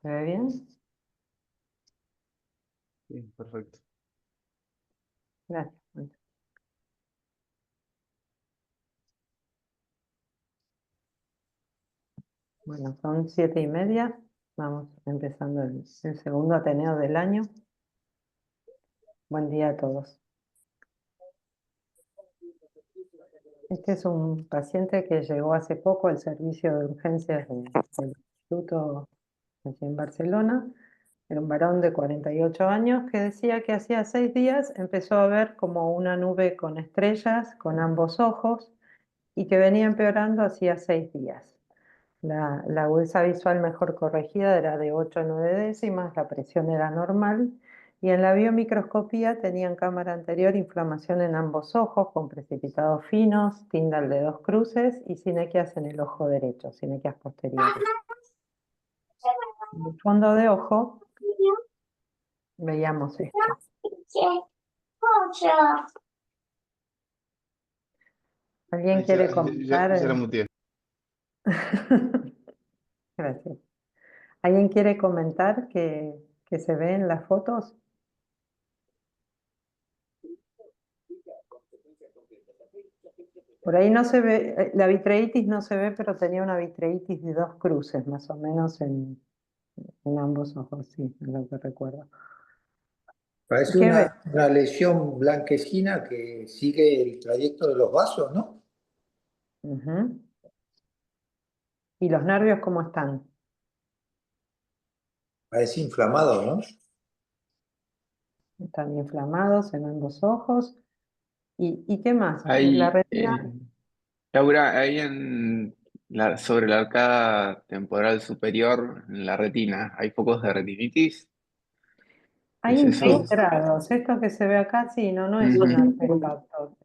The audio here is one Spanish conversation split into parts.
¿Se ve bien? Sí, perfecto. Gracias. Bueno, son 7:30. Vamos empezando el segundo Ateneo del año. Buen día a todos. Este es un paciente que llegó hace poco al servicio de urgencias del instituto aquí en Barcelona. Era un varón de 48 años que decía que hacía 6 días empezó a ver como una nube con estrellas con ambos ojos y que venía empeorando hacía 6 días. La agudeza visual mejor corregida era de 8 a 9 décimas, la presión era normal y en la biomicroscopía tenía en cámara anterior inflamación en ambos ojos con precipitados finos, Tyndall de 2 cruces y sinequias en el ojo derecho, sinequias posteriores. En el fondo de ojo veíamos esto. ¿Alguien quiere comentar? Ya la muteé. Gracias. ¿Alguien quiere comentar que se ve en las fotos? Por ahí no se ve, la vitreitis no se ve, pero tenía una vitreitis de 2 cruces, más o menos en ambos ojos, sí, es lo que recuerdo. Parece ¿Qué ves? una lesión blanquecina que sigue el trayecto de los vasos, ¿no? Ujú. ¿Y los nervios cómo están? Parece inflamado, ¿no? Están inflamados en ambos ojos. ¿Y qué más? La Ahí, retina, Laura, sobre la arcada temporal superior, en la retina, ¿hay focos de retinitis? hay ¿Es eso? infiltrados. Esto que se ve acá, sí, no es un Ujú. artefacto.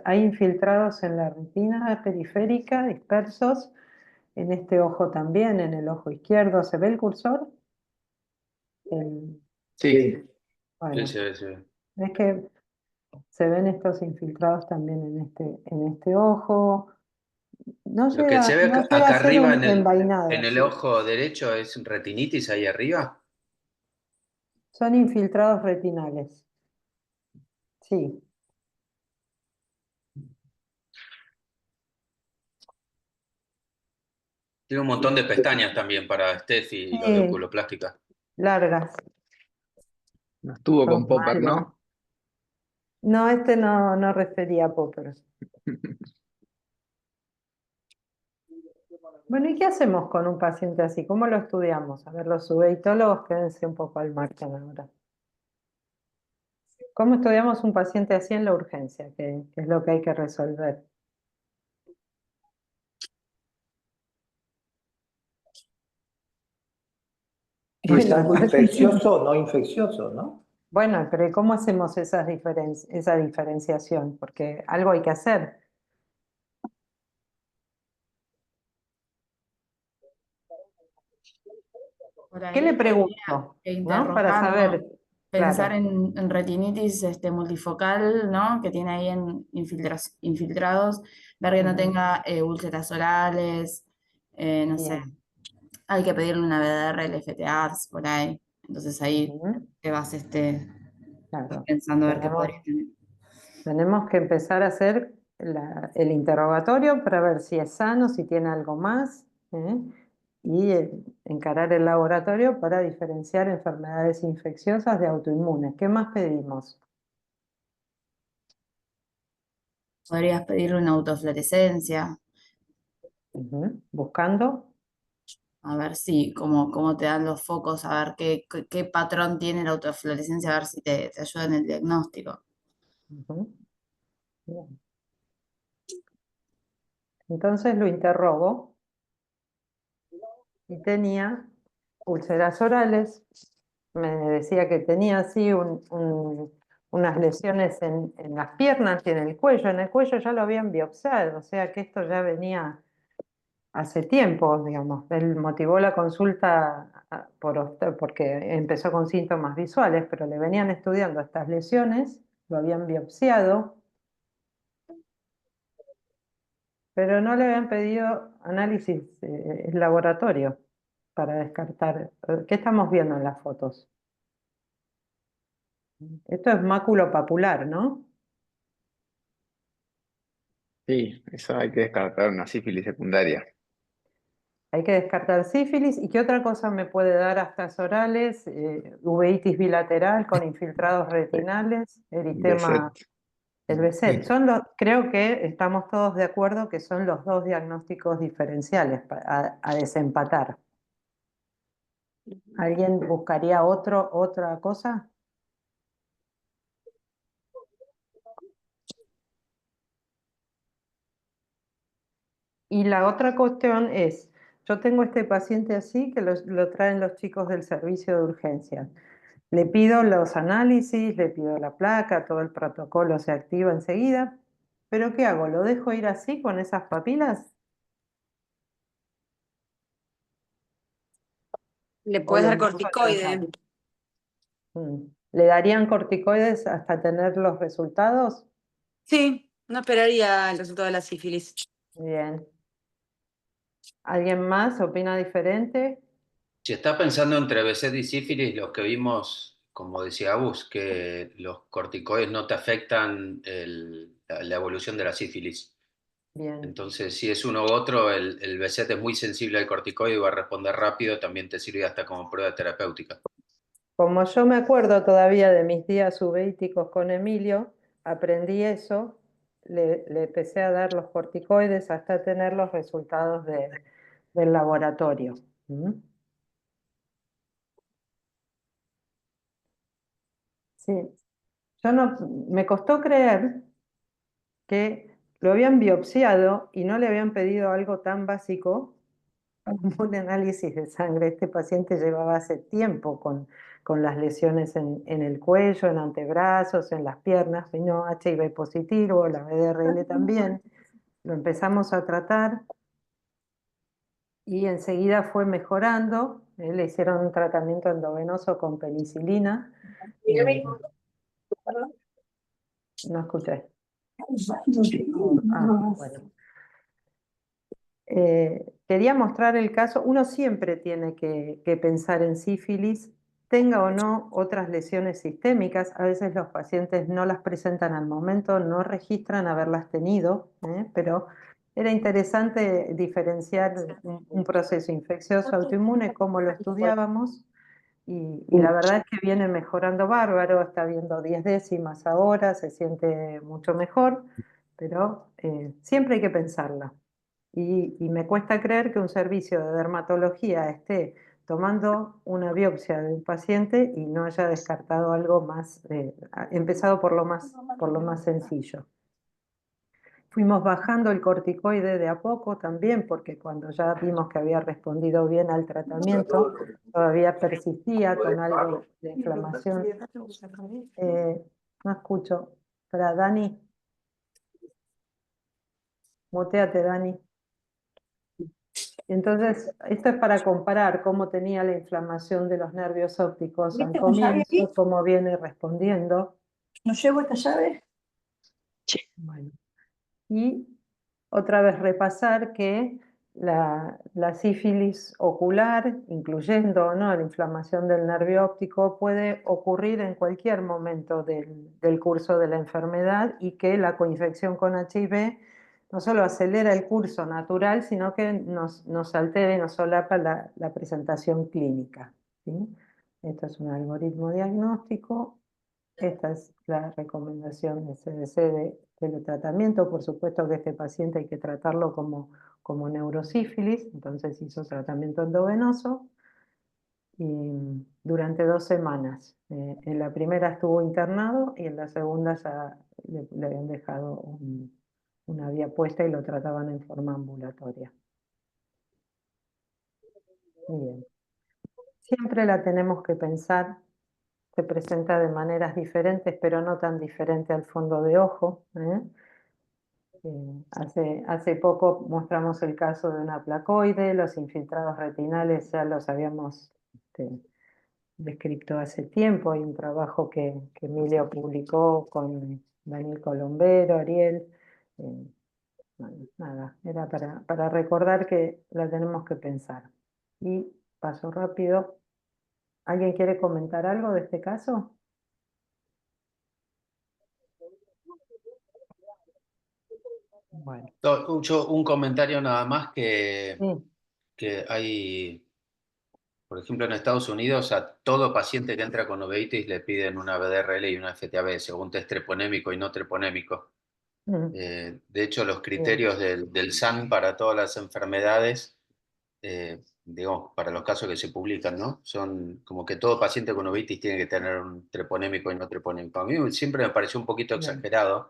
Hay infiltrados en la retina periférica, dispersos, en este ojo también, en el ojo izquierdo. ¿Se ve el cursor? El- Sí. Sí. bueno, Sí, se ve, se ve. es que se ven estos infiltrados también en este ojo. No Lo que se ve no llega a acá ser arriba un en envainado, el sí. ojo derecho es retinitis ahí arriba. Son infiltrados retinales. Sí, Tiene un montón de pestañas también para estética y los de sí, oculoplástica. largas. No estuvo Son con Popper, malos. ¿no? No, este no refería a Popper. Bueno, ¿y qué hacemos con un paciente así? ¿Cómo lo estudiamos? A ver, los uveitólogos quédense un poco al margen ahora. ¿Cómo estudiamos un paciente así en la urgencia? ¿Qué es lo que hay que resolver? Si es Bueno, algo infeccioso o no infeccioso, ¿no? bueno, pero ¿y cómo hacemos esa diferenciación? Porque algo hay que hacer. Por ¿Qué ahí le habría pregunto? que ¿No? Para interrogarlo, saber, pensar claro. en retinitis multifocal, ¿no? Que tiene ahí infiltrados, ver que no Ujú, tenga úlceras orales, no sé, bien. hay que pedirle una BDR, LFT-ARS por ahí. Entonces ahí Ujú, te vas claro. pensando a ver qué Tenemos, podría tener. tenemos que empezar a hacer el interrogatorio para ver si es sano, si tiene algo más, ¿eh? Y encarar el laboratorio para diferenciar enfermedades infecciosas de autoinmunes. ¿Qué más pedimos? Podrías pedirle una autofluorescencia, Ujú, buscando. a ver si, cómo te dan los focos, a ver qué patrón tiene la autofluorescencia, a ver si te ayuda en el diagnóstico. Ujú, bien. Entonces lo interrogo y tenía úlceras orales. Me decía que tenía así unas lesiones en las piernas y en el cuello. En el cuello ya lo habían biopsiado, o sea que esto ya venía hace tiempo, digamos. Él motivó la consulta porque empezó con síntomas visuales, pero le venían estudiando estas lesiones, lo habían biopsiado, pero no le habían pedido análisis laboratorio. para descartar. ¿Qué estamos viendo en las fotos? Esto es maculopapular, ¿no? Sí, eso hay que descartar una sífilis secundaria. Hay que descartar sífilis. ¿Y qué otra cosa me puede dar aftas orales? Uveitis bilateral con infiltrados retinales, eritema, Beset. el BSET. Creo que estamos todos de acuerdo que son los dos diagnósticos diferenciales a desempatar. ¿Alguien buscaría otra cosa? Y la otra cuestión es, yo tengo este paciente así que lo traen los chicos del servicio de urgencias. Le pido los análisis, le pido la placa, todo el protocolo se activa enseguida. ¿Pero qué hago? ¿Lo dejo ir así con esas papilas? Le ¿O puedes lo dar empiezo a tratar? corticoide. ¿Le darían corticoides hasta tener los resultados? Sí, no esperaría el resultado de la sífilis. Bien. ¿Alguien más opina diferente? Si estás pensando entre BCD y sífilis, los que vimos, como decía Abus, que los corticoides no te afectan la evolución de la sífilis. Bien. Entonces, si es uno u otro, el BCD es muy sensible al corticoide y va a responder rápido, también te sirve hasta como prueba terapéutica. Como yo me acuerdo todavía de mis días uveíticos con Emilio, aprendí eso, le empecé a dar los corticoides hasta tener los resultados del laboratorio. ¿Mm? Sí, yo no, me costó creer que lo habían biopsiado y no le habían pedido algo tan básico como un análisis de sangre. Este paciente llevaba hace tiempo con las lesiones en el cuello, en antebrazos, en las piernas, vino HIV positivo, la BDRL también. Lo empezamos a tratar y enseguida fue mejorando. Le hicieron un tratamiento endovenoso con penicilina. No escuché. Bueno. Quería mostrar el caso. Uno siempre tiene que pensar en sífilis, tenga o no otras lesiones sistémicas. A veces los pacientes no las presentan al momento, no registran haberlas tenido, pero era interesante diferenciar un proceso infeccioso autoinmune, cómo lo estudiábamos, y la verdad es que viene mejorando bárbaro, está viendo 10 décimas ahora, se siente mucho mejor, pero siempre hay que pensarla. Y me cuesta creer que un servicio de dermatología esté tomando una biopsia de un paciente y no haya descartado algo más, empezado por lo más sencillo. Fuimos bajando el corticoide de a poco también, porque cuando ya vimos que había respondido bien al tratamiento, todavía persistía con algo de inflamación. No escucho. Para Dani, muteate, Dani. Entonces, esto es para comparar cómo tenía la inflamación de los nervios ópticos al comienzo, cómo viene respondiendo. ¿No llevo esta llave? Bueno, y otra vez repasar que la sífilis ocular, incluyendo, ¿no?, la inflamación del nervio óptico, puede ocurrir en cualquier momento del curso de la enfermedad y que la coinfección con HIV no solo acelera el curso natural, sino que nos altera y nos solapa la presentación clínica, ¿sí? Esto es un algoritmo diagnóstico. Esta es la recomendación de CDC del tratamiento. Por supuesto que este paciente hay que tratarlo como neurosífilis, entonces hizo tratamiento endovenoso y durante 2 semanas. En la primera estuvo internado y en la segunda ya le habían dejado una vía puesta y lo trataban en forma ambulatoria. Muy bien. Siempre la tenemos que pensar. Se presenta de maneras diferentes, pero no tan diferente al fondo de ojo. Hace poco mostramos el caso de una placoide, los infiltrados retinales ya los habíamos descrito hace tiempo. Hay un trabajo que Emilio publicó con Daniel Colombero, Ariel. Bueno, nada, era para recordar que la tenemos que pensar. Y paso rápido. ¿Alguien quiere comentar algo de este caso? Bueno, Yo un comentario nada más sí, que hay, por ejemplo, en Estados Unidos a todo paciente que entra con uveitis le piden una BDRL y una FTAB, según test treponémico y no treponémico. mm, De hecho, los bien, criterios del SAN para todas las enfermedades, digamos, para los casos que se publican, ¿no? Son como que todo paciente con uveitis tiene que tener un treponémico y no treponémico. A mí siempre me pareció un poquito bien, exagerado,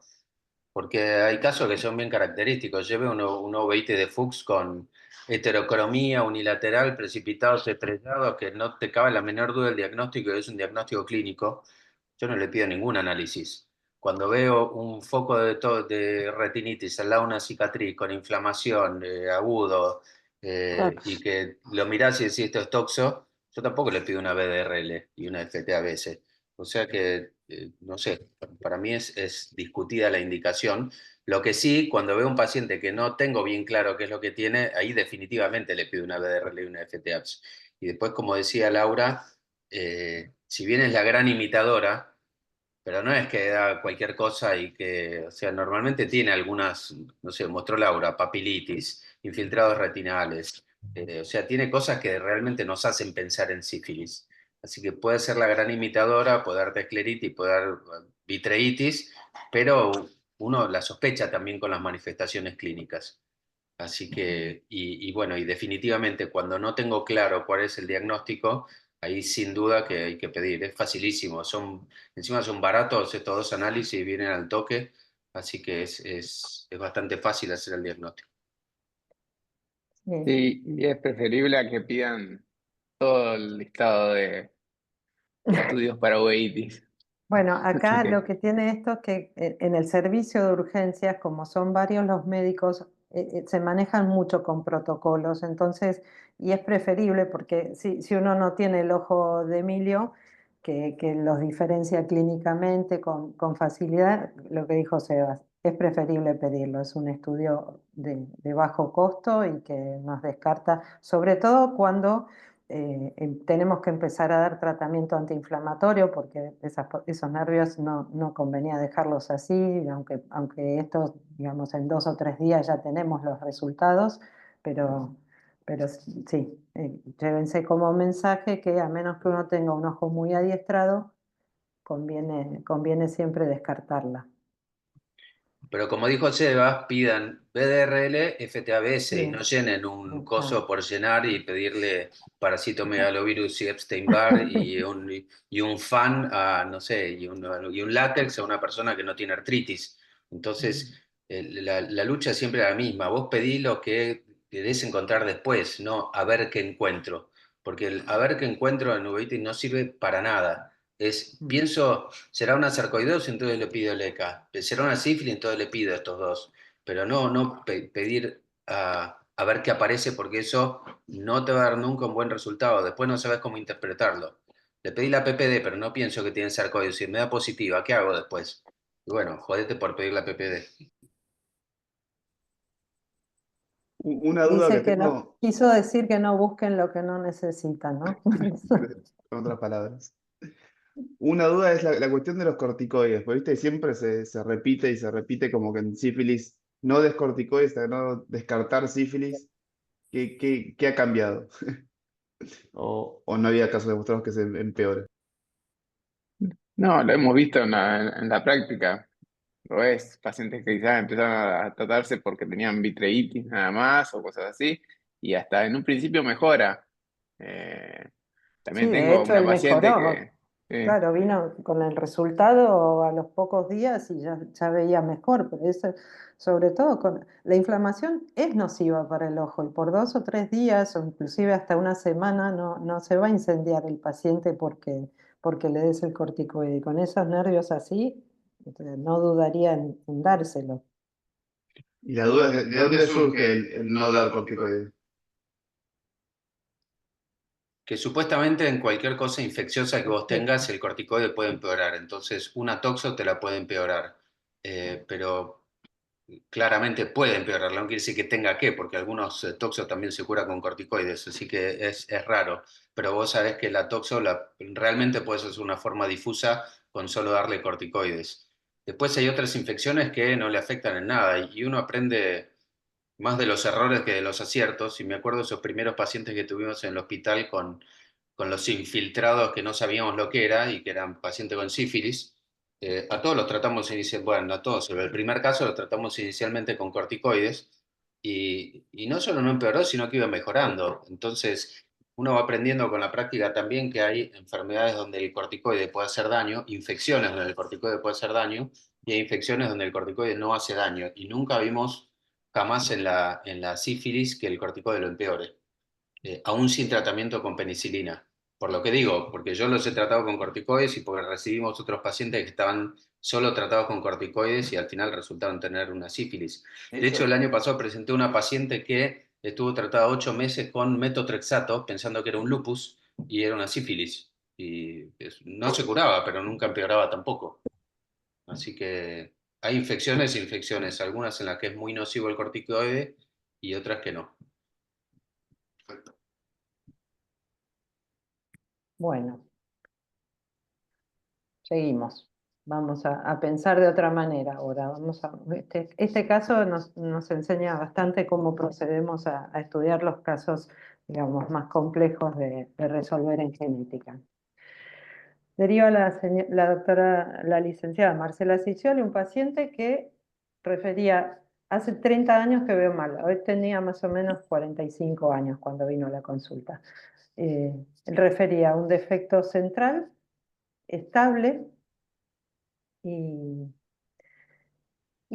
porque hay casos que son bien característicos. Lleve uno uveitis de Fuchs con heterocromía unilateral, precipitados estrellados, que no te cabe la menor duda del diagnóstico, es un diagnóstico clínico. Yo no le pido ningún análisis. Cuando veo un foco de retinitis al lado de una cicatriz con inflamación agudo claro, y que lo mirás y decís esto es toxo, yo tampoco le pido una BDRL y una FTABS. O sea que, no sé, para mí es discutida la indicación. Lo que sí, cuando veo un paciente que no tengo bien claro qué es lo que tiene, ahí definitivamente le pido una BDRL y una FTABS. Y después, como decía Laura, si bien es la gran imitadora, pero no es que da cualquier cosa y que, o sea, normalmente tiene algunas, no sé, mostró Laura, papilitis, infiltrados retinales, o sea, tiene cosas que realmente nos hacen pensar en sífilis. Así que puede ser la gran imitadora, puede darte escleritis, puede dar vitreitis, pero uno la sospecha también con las manifestaciones clínicas. Así que, y bueno, y definitivamente cuando no tengo claro cuál es el diagnóstico, ahí sin duda que hay que pedir. Es facilísimo. Encima son baratos estos dos análisis, vienen al toque, así que es bastante fácil hacer el diagnóstico. sí. Sí, y es preferible a que pidan todo el listado de estudios para uveitis. Bueno, Así acá lo que, que tiene esto es que en el servicio de urgencias, como son varios los médicos, se manejan mucho con protocolos, entonces, y es preferible porque si uno no tiene el ojo de Emilio, que los diferencia clínicamente con facilidad, lo que dijo Sebas, es preferible pedirlo, es un estudio de bajo costo y que nos descarta, sobre todo cuando tenemos que empezar a dar tratamiento antiinflamatorio porque esos nervios no convenía dejarlos así, aunque estos, digamos, en 2 o 3 días ya tenemos los resultados, pero sí, llévense como mensaje que a menos que uno tenga un ojo muy adiestrado, conviene siempre descartarla. Pero como dijo Sebas, pidan BDRL, FTABS y no Sí, llenen un claro. coso por llenar y pedirle parasitomegalovirus y Epstein-Barr y un fan a, no sé, y un látex a una persona que no tiene artritis. Entonces, la lucha es siempre la misma. Vos pedí lo que querés encontrar después, no a ver qué encuentro. Porque el a ver qué encuentro en uveitis no sirve para nada. Pienso, será una sarcoidosis, entonces le pido el ECA. Será una sífilis, entonces le pido estos dos. Pero no pedir a ver qué aparece, porque eso no te va a dar nunca un buen resultado. Después no sabes cómo interpretarlo. Le pedí la PPD, pero no pienso que tiene sarcoidosis. Me da positiva, ¿qué hago después? Y bueno, jodete por pedir la PPD. Una duda que Dice que no, tengo, quiso decir que no busquen lo que no necesitan, ¿no? con otras palabras. Una duda es la cuestión de los corticoides, porque viste, siempre se repite y se repite como que en sífilis no descorticoides, no descartar sífilis. ¿Qué ha cambiado? ¿O no había casos demostrados que se empeore? no, lo hemos visto en la práctica. Lo ves, pacientes que quizás empezaron a tratarse porque tenían vitreitis nada más o cosas así, y hasta en un principio mejora. Eh, Sí, también de tengo hecho una él paciente mejoró. que, Claro, vino con el resultado a los pocos días y ya veía mejor, pero eso, sobre todo con la inflamación es nociva para el ojo y por 2 o 3 días o inclusive hasta una semana no se va a incendiar el paciente porque le des el corticoide. Y con esos nervios así, no dudaría en dárselo. Y la duda es, ¿de dónde surge el no dar corticoides? Que supuestamente en cualquier cosa infecciosa que vos Sí, tengas, el corticoide puede empeorar. Entonces, una toxo te la puede empeorar. Pero claramente puede empeorarla, no quiere decir que tenga que, porque algunos toxos también se curan con corticoides, así que es raro. Pero vos sabés que la toxo realmente puede ser una forma difusa con solo darle corticoides. Después hay otras infecciones que no le afectan en nada y uno aprende más de los errores que de los aciertos. Y me acuerdo de esos primeros pacientes que tuvimos en el hospital con los infiltrados que no sabíamos lo que era y que eran pacientes con sífilis. A todos los tratamos inicialmente, bueno, a todos, pero el primer caso lo tratamos inicialmente con corticoides y no solo no empeoró, sino que iba mejorando. Entonces, uno va aprendiendo con la práctica también que hay enfermedades donde el corticoide puede hacer daño, infecciones donde el corticoide puede hacer daño y hay infecciones donde el corticoide no hace daño. Y nunca vimos jamás en la sífilis que el corticoide lo empeore, aún sin tratamiento con penicilina. Por lo que digo, porque yo los he tratado con corticoides y porque recibimos otros pacientes que estaban solo tratados con corticoides y al final resultaron tener una sífilis. De hecho, el año pasado presenté una paciente que estuvo tratada 8 meses con metotrexato pensando que era un lupus y era una sífilis. Y no se curaba, pero nunca empeoraba tampoco. Así que hay infecciones e infecciones, algunas en las que es muy nocivo el corticoide y otras que no. Bueno, seguimos. Vamos a pensar de otra manera ahora. Este caso nos enseña bastante cómo procedemos a estudiar los casos, digamos, más complejos de resolver en genética. Deriva la doctora, la licenciada Marcela Ciccioli, un paciente que refería, hace 30 años que veo mal, hoy tenía más o menos 45 años cuando vino a la consulta. Él refería a un defecto central, estable, y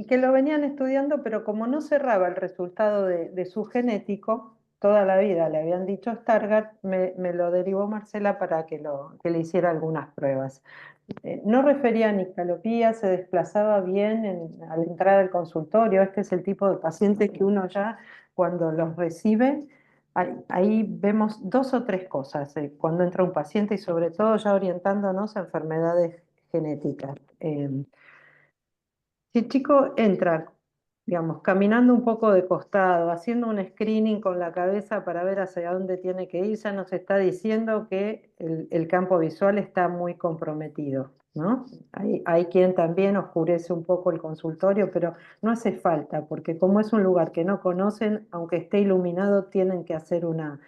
que lo venían estudiando, pero como no cerraba el resultado de su genético, toda la vida le habían dicho Stargardt, me lo derivó Marcela para que le hiciera algunas pruebas. No refería a nictalopía, se desplazaba bien a la entrada del consultorio. Este es el tipo de paciente que uno ya cuando los recibe, ahí vemos 2 o 3 cosas cuando entra un paciente y sobre todo ya orientándonos a enfermedades genéticas. Si el chico entra, digamos, caminando un poco de costado, haciendo un screening con la cabeza para ver hacia dónde tiene que ir, ya nos está diciendo que el campo visual está muy comprometido, ¿no? Hay quien también oscurece un poco el consultorio, pero no hace falta, porque como es un lugar que no conocen, aunque esté iluminado, tienen que hacer una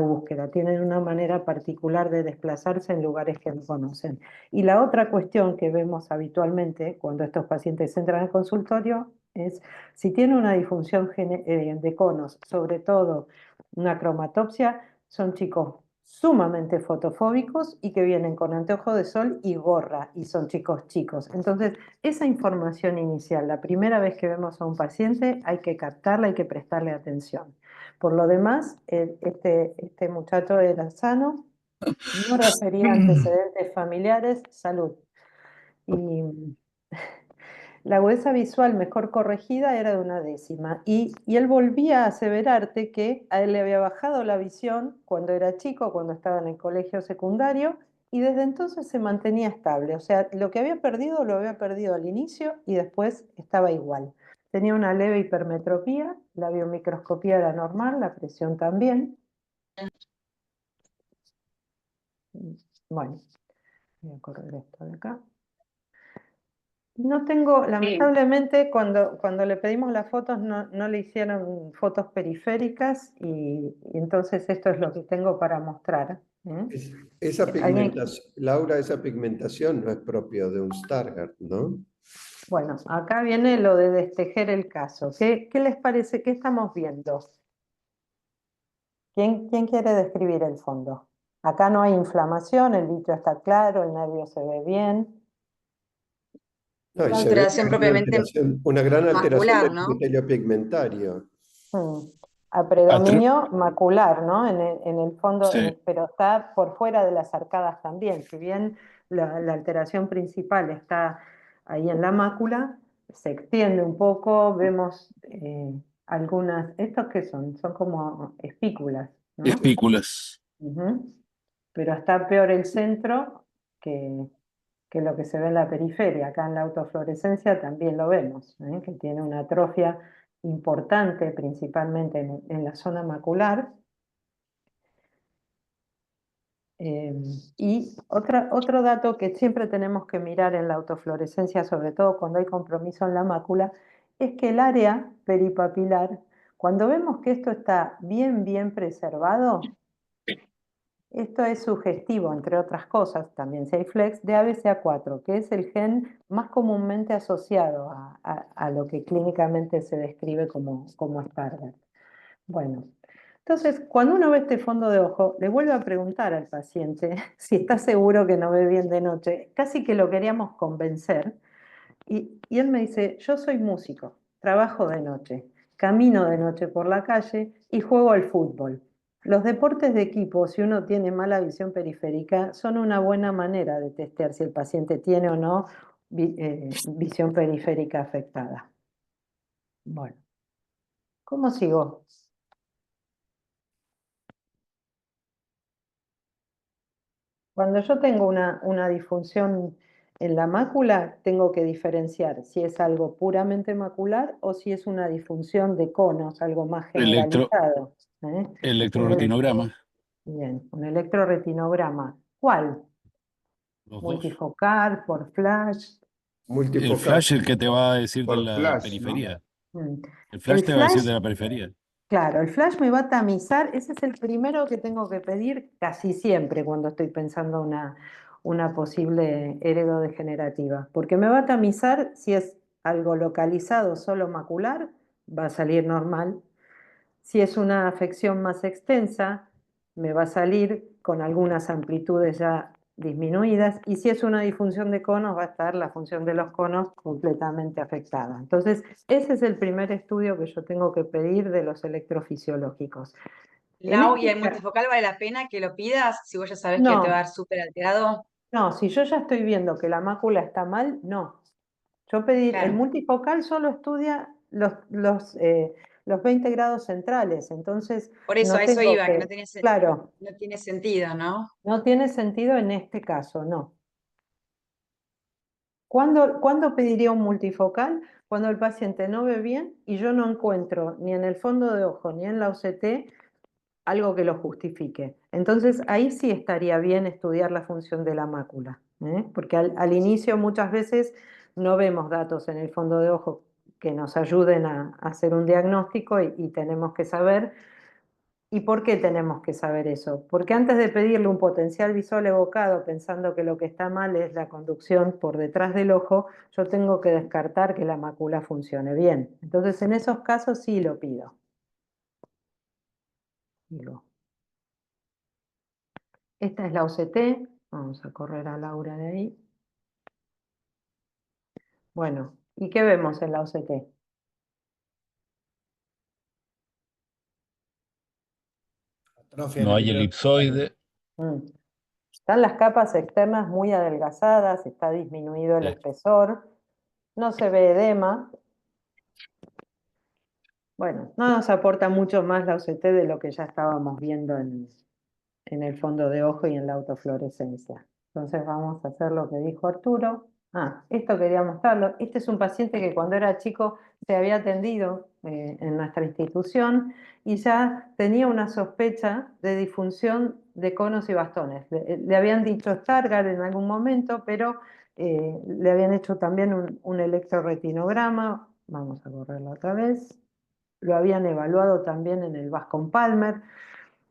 búsqueda, tienen una manera particular de desplazarse en lugares que no conocen. Y la otra cuestión que vemos habitualmente cuando estos pacientes entran al consultorio es si tiene una disfunción de conos, sobre todo una cromatopsia, son chicos sumamente fotofóbicos y que vienen con anteojo de sol y gorra y son chicos chicos. Entonces, esa información inicial, la primera vez que vemos a un paciente, hay que captarla, hay que prestarle atención. Por lo demás, este muchacho era sano, no refería antecedentes familiares, salud. Y la agudeza visual mejor corregida era de 1/10. Y él volvía a aseverarte que a él le había bajado la visión cuando era chico, cuando estaba en el colegio secundario, y desde entonces se mantenía estable. O sea, lo que había perdido lo había perdido al inicio y después estaba igual. Tenía una leve hipermetropía, la biomicroscopía era normal, la presión también. Bueno, voy a correr esto de acá. No tengo, lamentablemente, cuando le pedimos las fotos no le hicieron fotos periféricas y entonces esto es lo que tengo para mostrar. Esa ¿Alguien? pigmentación, Laura, esa pigmentación no es propio de un Stargardt, ¿no? Bueno, acá viene lo de destejer el caso. ¿Qué les parece? ¿Qué estamos viendo? ¿Quién quiere describir el fondo? Acá no hay inflamación, el bicho está claro, el nervio se ve bien. No, y La se ve alteración propiamente una gran alteración macular, del ¿no? epitelio pigmentario. A predominio macular, ¿no? En el fondo, Sí. pero está por fuera de las arcadas también. Si bien la alteración principal está ahí en la mácula, se extiende un poco, vemos algunas, ¿estos qué son? Son como espículas, ¿no? Espículas. Ujú. Pero está peor el centro que que lo que se ve en la periferia. Acá en la autofluorescencia también lo vemos, que tiene una atrofia importante, principalmente en la zona macular. Y otro dato que siempre tenemos que mirar en la autofluorescencia, sobre todo cuando hay compromiso en la mácula, es que el área peripapilar, cuando vemos que esto está bien preservado, esto es sugestivo, entre otras cosas, también si hay flex, de ABCA4, que es el gen más comúnmente asociado a lo que clínicamente se describe como Stargardt. Bueno, entonces, cuando uno ve este fondo de ojo, le vuelvo a preguntar al paciente si está seguro que no ve bien de noche. Casi que lo queríamos convencer. Y él me dice, yo soy músico, trabajo de noche, camino de noche por la calle y juego al fútbol. Los deportes de equipo, si uno tiene mala visión periférica, son una buena manera de testear si el paciente tiene o no visión periférica afectada. Bueno, ¿cómo sigo? Cuando yo tengo una disfunción en la mácula, tengo que diferenciar si es algo puramente macular o si es una disfunción de conos, algo más generalizado. Entonces, Electroretinograma, bien, un electroretinograma. ¿Cuál? los dos. Multifocal, por flash. El Multifocal. flash es el que te va a decir de Por la flash, ¿no? periferia. Mm. El flash El te va a decir flash, de la periferia. claro, el flash me va a tamizar, ese es el primero que tengo que pedir casi siempre cuando estoy pensando una posible heredodegenerativa, porque me va a tamizar si es algo localizado solo macular, va a salir normal. Si es una afección más extensa, me va a salir con algunas amplitudes ya disminuidas, y si es una disfunción de conos, va a estar la función de los conos completamente afectada. Entonces, ese es el primer estudio que yo tengo que pedir de los electrofisiológicos. Lau, ¿y el multifocal vale la pena que lo pidas si vos ya sabes que te va a dar súper alterado? No, si yo ya estoy viendo que la mácula está mal, no. Yo pedí, el Claro. multifocal solo estudia los 20 grados centrales, entonces Por eso, no a eso tengo iba, que no tiene, claro, no tiene sentido, ¿no? no tiene sentido en este caso, no. ¿Cuándo pediría un multifocal? Cuando el paciente no ve bien y yo no encuentro ni en el fondo de ojo ni en la OCT algo que lo justifique. Entonces ahí sí estaría bien estudiar la función de la mácula, porque al inicio muchas veces no vemos datos en el fondo de ojo que nos ayuden a hacer un diagnóstico y tenemos que saber. ¿Y por qué tenemos que saber eso? Porque antes de pedirle un potencial visual evocado pensando que lo que está mal es la conducción por detrás del ojo, yo tengo que descartar que la mácula funcione bien. Entonces en esos casos sí lo pido. Digo, esta es la OCT, vamos a correr a Laura de ahí. Bueno, ¿y qué vemos en la OCT? Atrofia No en el hay elipsoide. Están las capas externas muy adelgazadas, está disminuido el espesor, no se ve edema. Bueno, no nos aporta mucho más la OCT de lo que ya estábamos viendo en el fondo de ojo y en la autofluorescencia. Entonces vamos a hacer lo que dijo Arturo. Esto quería mostrarlo. Este es un paciente que cuando era chico se había atendido en nuestra institución y ya tenía una sospecha de disfunción de conos y bastones. Le habían dicho Stargardt en algún momento, pero le habían hecho también un electroretinograma. Vamos a correrlo otra vez. Lo habían evaluado también en el Bascom Palmer.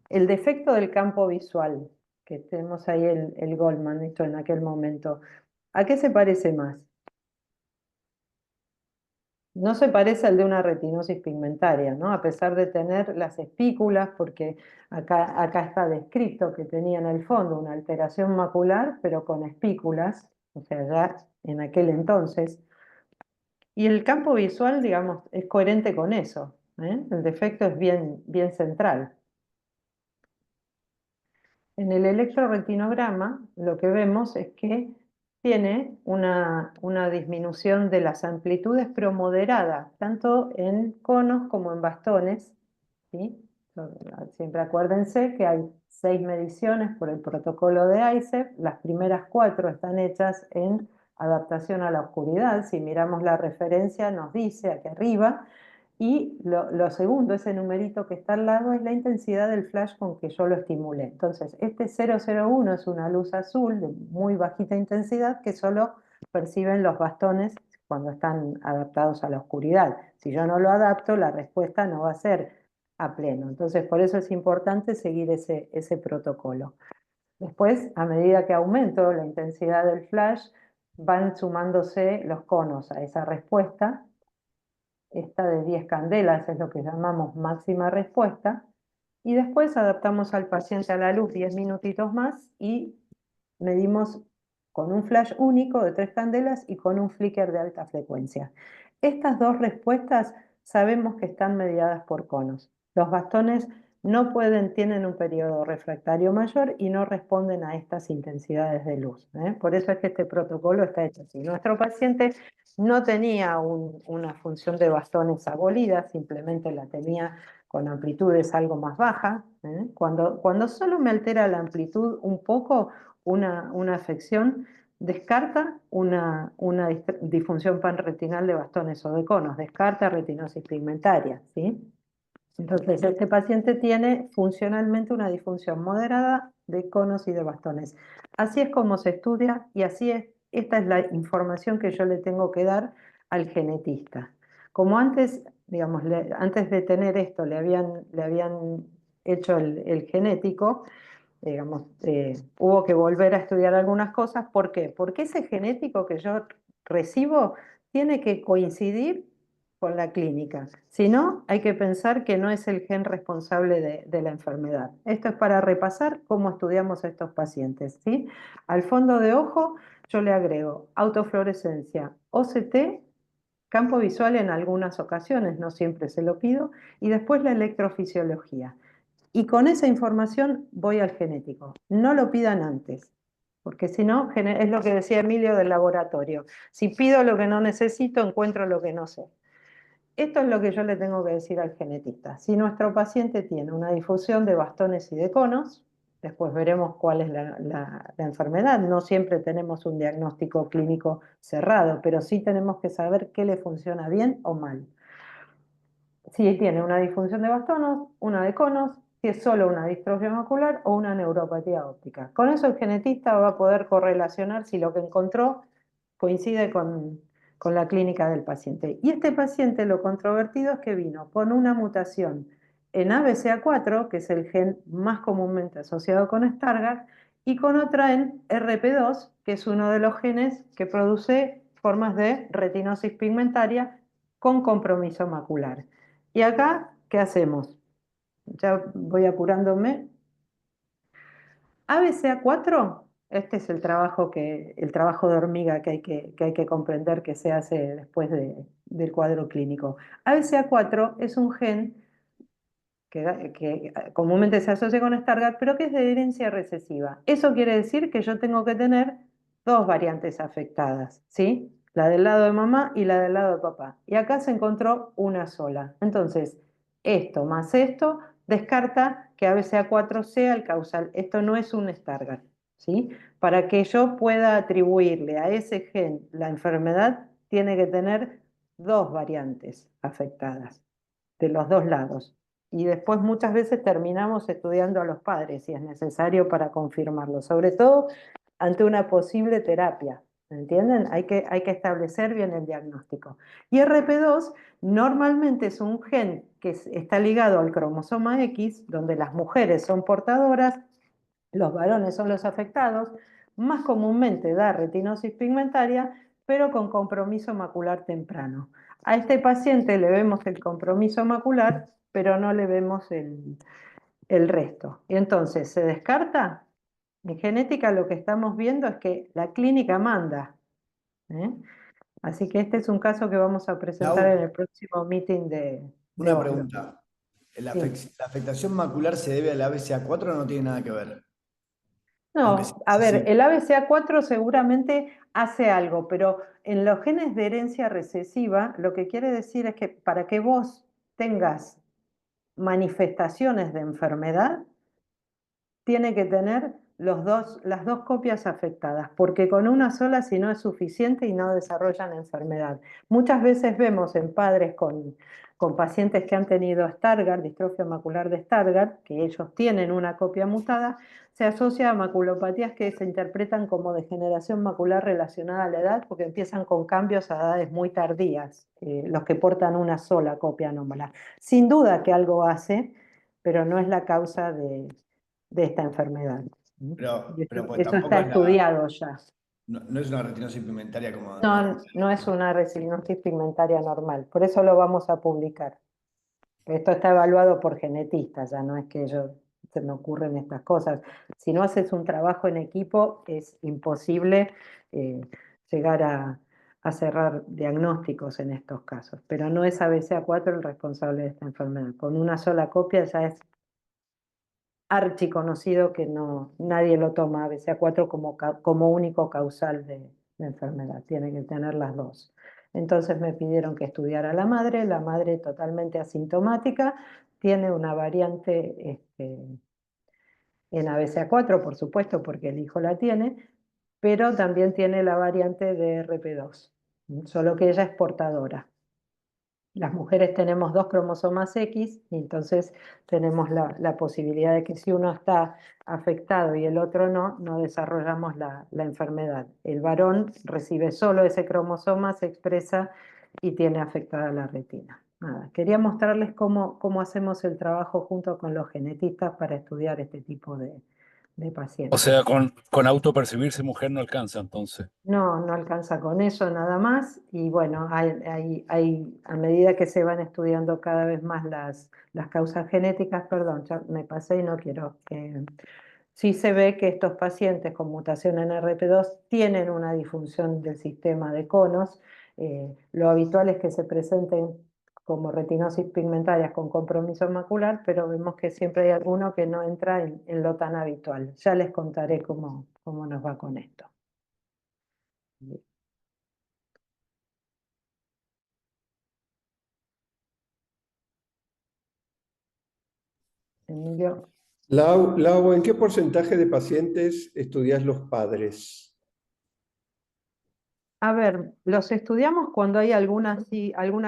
El defecto del campo visual, que tenemos ahí el Goldman, esto en aquel momento, ¿a qué se parece más? No se parece al de una retinosis pigmentaria, ¿no? A pesar de tener las espículas, porque acá está descrito que tenía en el fondo una alteración macular, pero con espículas, o sea, ya en aquel entonces. Y el campo visual, digamos, es coherente con eso, ¿eh? El defecto es bien central. En el electroretinograma lo que vemos es que tiene una disminución de las amplitudes, pero moderada, tanto en conos como en bastones, ¿sí? Siempre acuérdense que hay 6 mediciones por el protocolo de ICEP. Las primeras 4 están hechas en adaptación a la oscuridad. Si miramos la referencia nos dice aquí arriba. Y lo segundo, ese numerito que está al lado, es la intensidad del flash con que yo lo estimulé. Entonces, este 001 es una luz azul de muy bajita intensidad que solo perciben los bastones cuando están adaptados a la oscuridad. Si yo no lo adapto, la respuesta no va a ser a pleno. Entonces, por eso es importante seguir ese protocolo. Después, a medida que aumento la intensidad del flash, van sumándose los conos a esa respuesta. Esta de 10 candelas es lo que llamamos máxima respuesta. Y después adaptamos al paciente a la luz 10 minutitos más y medimos con un flash único de 3 candelas y con un flicker de alta frecuencia. Estas dos respuestas sabemos que están mediadas por conos. Los bastones no tienen un periodo refractario mayor y no responden a estas intensidades de luz. Por eso es que este protocolo está hecho así. Nuestro paciente no tenía una función de bastones abolida, simplemente la tenía con amplitudes algo más bajas. Cuando solo me altera la amplitud un poco, una afección, descarta una disfunción panretinal de bastones o de conos, descarta retinosis pigmentaria, ¿sí? Entonces, este paciente tiene funcionalmente una disfunción moderada de conos y de bastones. Así es como se estudia y esta es la información que yo le tengo que dar al genetista. Como antes, digamos, antes de tener esto le habían hecho el genético, digamos, hubo que volver a estudiar algunas cosas. ¿Por qué? Porque ese genético que yo recibo tiene que coincidir con la clínica. Si no, hay que pensar que no es el gen responsable de la enfermedad. Esto es para repasar cómo estudiamos a estos pacientes, ¿sí? Al fondo de ojo yo le agrego autofluorescencia, OCT, campo visual en algunas ocasiones, no siempre se lo pido, y después la electrofisiología. Y con esa información voy al genético. No lo pidan antes, porque si no, es lo que decía Emilio del laboratorio. Si pido lo que no necesito, encuentro lo que no sé. Esto es lo que yo le tengo que decir al genetista. Si nuestro paciente tiene una difusión de bastones y de conos, después veremos cuál es la enfermedad. No siempre tenemos un diagnóstico clínico cerrado, pero sí tenemos que saber qué le funciona bien o mal. Si tiene una disfunción de bastones, una de conos, si es solo una distrofia macular o una neuropatía óptica. Con eso el genetista va a poder correlacionar si lo que encontró coincide con la clínica del paciente. Y este paciente, lo controvertido es que vino con una mutación en ABCA4, que es el gen más comúnmente asociado con Stargardt, y con otra en RP2, que es uno de los genes que produce formas de retinosis pigmentaria con compromiso macular. Y acá, ¿qué hacemos? Ya voy apurándome. ABCA4, este es el trabajo de hormiga que hay que comprender que se hace después del cuadro clínico. ABCA4 es un gen que comúnmente se asocia con Stargardt, pero que es de herencia recesiva. Eso quiere decir que yo tengo que tener 2 variantes afectadas, ¿sí? La del lado de mamá y la del lado de papá. Y acá se encontró una sola. Entonces, esto más esto descarta que ABCA4 sea el causal. Esto no es un Stargardt, ¿sí? Para que yo pueda atribuirle a ese gen la enfermedad, tiene que tener 2 variantes afectadas de los 2 lados. Y después muchas veces terminamos estudiando a los padres si es necesario para confirmarlo, sobre todo ante una posible terapia. ¿Entienden? Hay que establecer bien el diagnóstico. Y RP2 normalmente es un gen que está ligado al cromosoma X, donde las mujeres son portadoras, los varones son los afectados, más comúnmente da retinosis pigmentaria, pero con compromiso macular temprano. A este paciente le vemos el compromiso macular, pero no le vemos el resto. Y entonces, ¿se descarta? En genética lo que estamos viendo es que la clínica manda. Así que este es un caso que vamos a presentar en el próximo meeting de Una Oslo. pregunta. ¿La Sí. afectación macular se debe al ABCA4 o no tiene nada que ver? No, a ver, el ABCA4 seguramente hace algo, pero en los genes de herencia recesiva, lo que quiere decir es que para que vos tengas manifestaciones de enfermedad, tiene que tener las dos copias afectadas, porque con una sola si no es suficiente y no desarrollan enfermedad. Muchas veces vemos en padres con pacientes que han tenido Stargardt, distrofia macular de Stargardt, que ellos tienen una copia mutada, se asocia a maculopatías que se interpretan como degeneración macular relacionada a la edad, porque empiezan con cambios a edades muy tardías, los que portan una sola copia anómala. Sin duda que algo hace, pero no es la causa de esta enfermedad. Pero pues Eso tampoco está es estudiado ya. no es una retinosis pigmentaria como... No, no es una retinosis pigmentaria normal, por eso lo vamos a publicar. Esto está evaluado por genetistas, ya no es que se me ocurren estas cosas. Si no haces un trabajo en equipo, es imposible llegar a cerrar diagnósticos en estos casos. Pero no es ABCA4 el responsable de esta enfermedad. Con una sola copia ya es archiconocido que nadie lo toma ABCA4 como único causal de enfermedad, tiene que tener las dos. Entonces me pidieron que estudiara la madre totalmente asintomática, tiene una variante en ABCA4, por supuesto, porque el hijo la tiene, pero también tiene la variante de RP2, solo que ella es portadora. Las mujeres tenemos 2 cromosomas X y entonces tenemos la posibilidad de que si uno está afectado y el otro no desarrollamos la enfermedad. El varón recibe solo ese cromosoma, se expresa y tiene afectada la retina. Nada, quería mostrarles cómo hacemos el trabajo junto con los genetistas para estudiar este tipo de O pacientes. sea, con autopercibirse mujer no alcanza entonces. No alcanza con eso nada más y bueno, a medida que se van estudiando cada vez más las causas genéticas, perdón, ya me pasé y no quiero que... Sí se ve que estos pacientes con mutación en RP2 tienen una disfunción del sistema de conos. Lo habitual es que se presenten como retinosis pigmentarias con compromiso macular, pero vemos que siempre hay alguno que no entra en lo tan habitual. Ya les contaré cómo nos va con esto. Emilio. Lau, ¿en qué porcentaje de pacientes estudias los padres? A ver, los estudiamos cuando hay alguna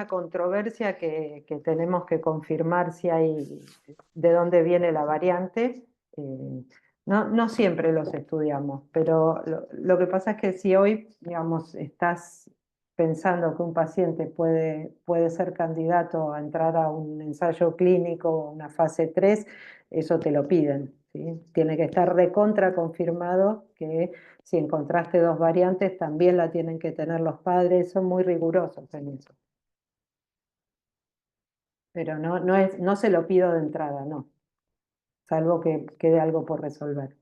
controversia que tenemos que confirmar si hay, de dónde viene la variante. No siempre los estudiamos, pero lo que pasa es que si hoy, digamos, estás pensando que un paciente puede ser candidato a entrar a un ensayo clínico, una fase 3, eso te lo piden, ¿sí? Tiene que estar recontra confirmado que si encontraste 2 variantes, también la tienen que tener los padres, son muy rigurosos en eso. Pero no se lo pido de entrada, no. Salvo que quede algo por resolver.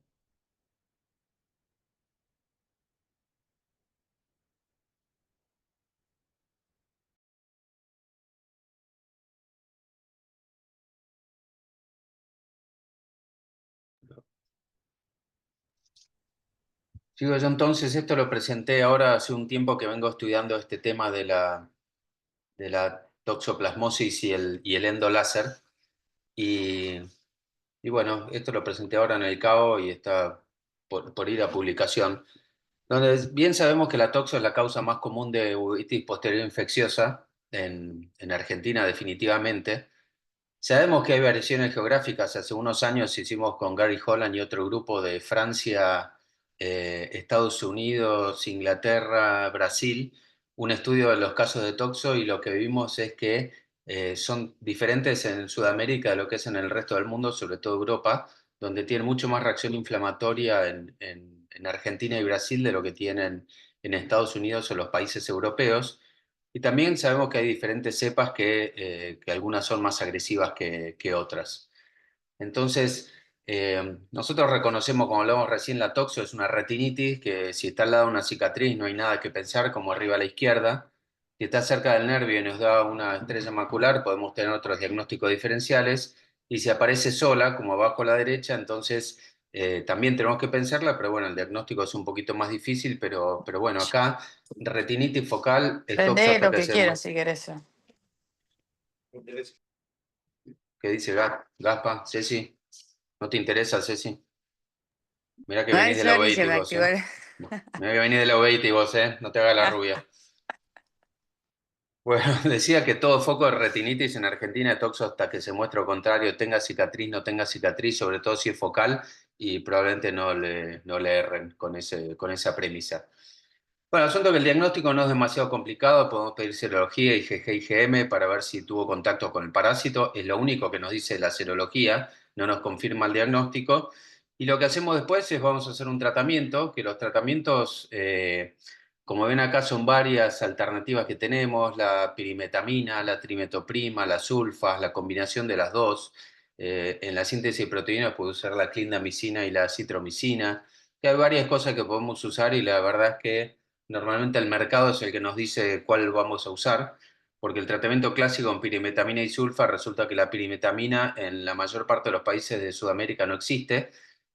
Sigo yo entonces, esto lo presenté ahora hace un tiempo que vengo estudiando este tema de la toxoplasmosis y el endoláser. Y bueno, esto lo presenté ahora en el CAO y está por ir a publicación. Donde bien sabemos que la toxo es la causa más común de uveitis posterior infecciosa en Argentina definitivamente. Sabemos que hay variaciones geográficas. Hace unos años hicimos con Gary Holland y otro grupo de Francia, Estados Unidos, Inglaterra, Brasil, un estudio de los casos de toxo y lo que vimos es que son diferentes en Sudamérica de lo que es en el resto del mundo, sobre todo Europa, donde tienen mucho más reacción inflamatoria en Argentina y Brasil de lo que tienen en Estados Unidos o los países europeos. Y también sabemos que hay diferentes cepas que algunas son más agresivas que otras. Entonces, nosotros reconocemos, como hablamos recién, la toxo es una retinitis, que si está al lado de una cicatriz no hay nada que pensar, como arriba a la izquierda. Si está cerca del nervio y nos da una estrella macular, podemos tener otros diagnósticos diferenciales. Y si aparece sola, como abajo a la derecha, entonces también tenemos que pensarla, pero bueno, el diagnóstico es un poquito más difícil, pero bueno, acá retinitis focal es toxo Prende hasta lo que que se quieras si querés. ¿Qué dice Gaspa? Ceci, ¿no te interesa, Ceci? Mirá que Ay, venís de la sorry, se UBATE me vos, activó ¿eh? Mirá que venís de la UBATE vos, ¿eh? No te hagas la rubia. Bueno, decía que todo foco de retinitis en Argentina es toxo hasta que se muestre lo contrario, tenga cicatriz, no tenga cicatriz, sobre todo si es focal, y probablemente no le erren con esa premisa. Bueno, asunto que el diagnóstico no es demasiado complicado, podemos pedir serología, IgG, IgM para ver si tuvo contacto con el parásito, es lo único que nos dice la serología, no nos confirma el diagnóstico, y lo que hacemos después es vamos a hacer un tratamiento, que los tratamientos, como ven acá, son varias alternativas que tenemos, la pirimetamina, la trimetoprima, las sulfas, la combinación de las dos, en la síntesis de proteínas puede usar la clindamicina y la citromicina, que hay varias cosas que podemos usar y la verdad es que normalmente el mercado es el que nos dice cuál vamos a usar, porque el tratamiento clásico con pirimetamina y sulfa resulta que la pirimetamina en la mayor parte de los países de Sudamérica no existe.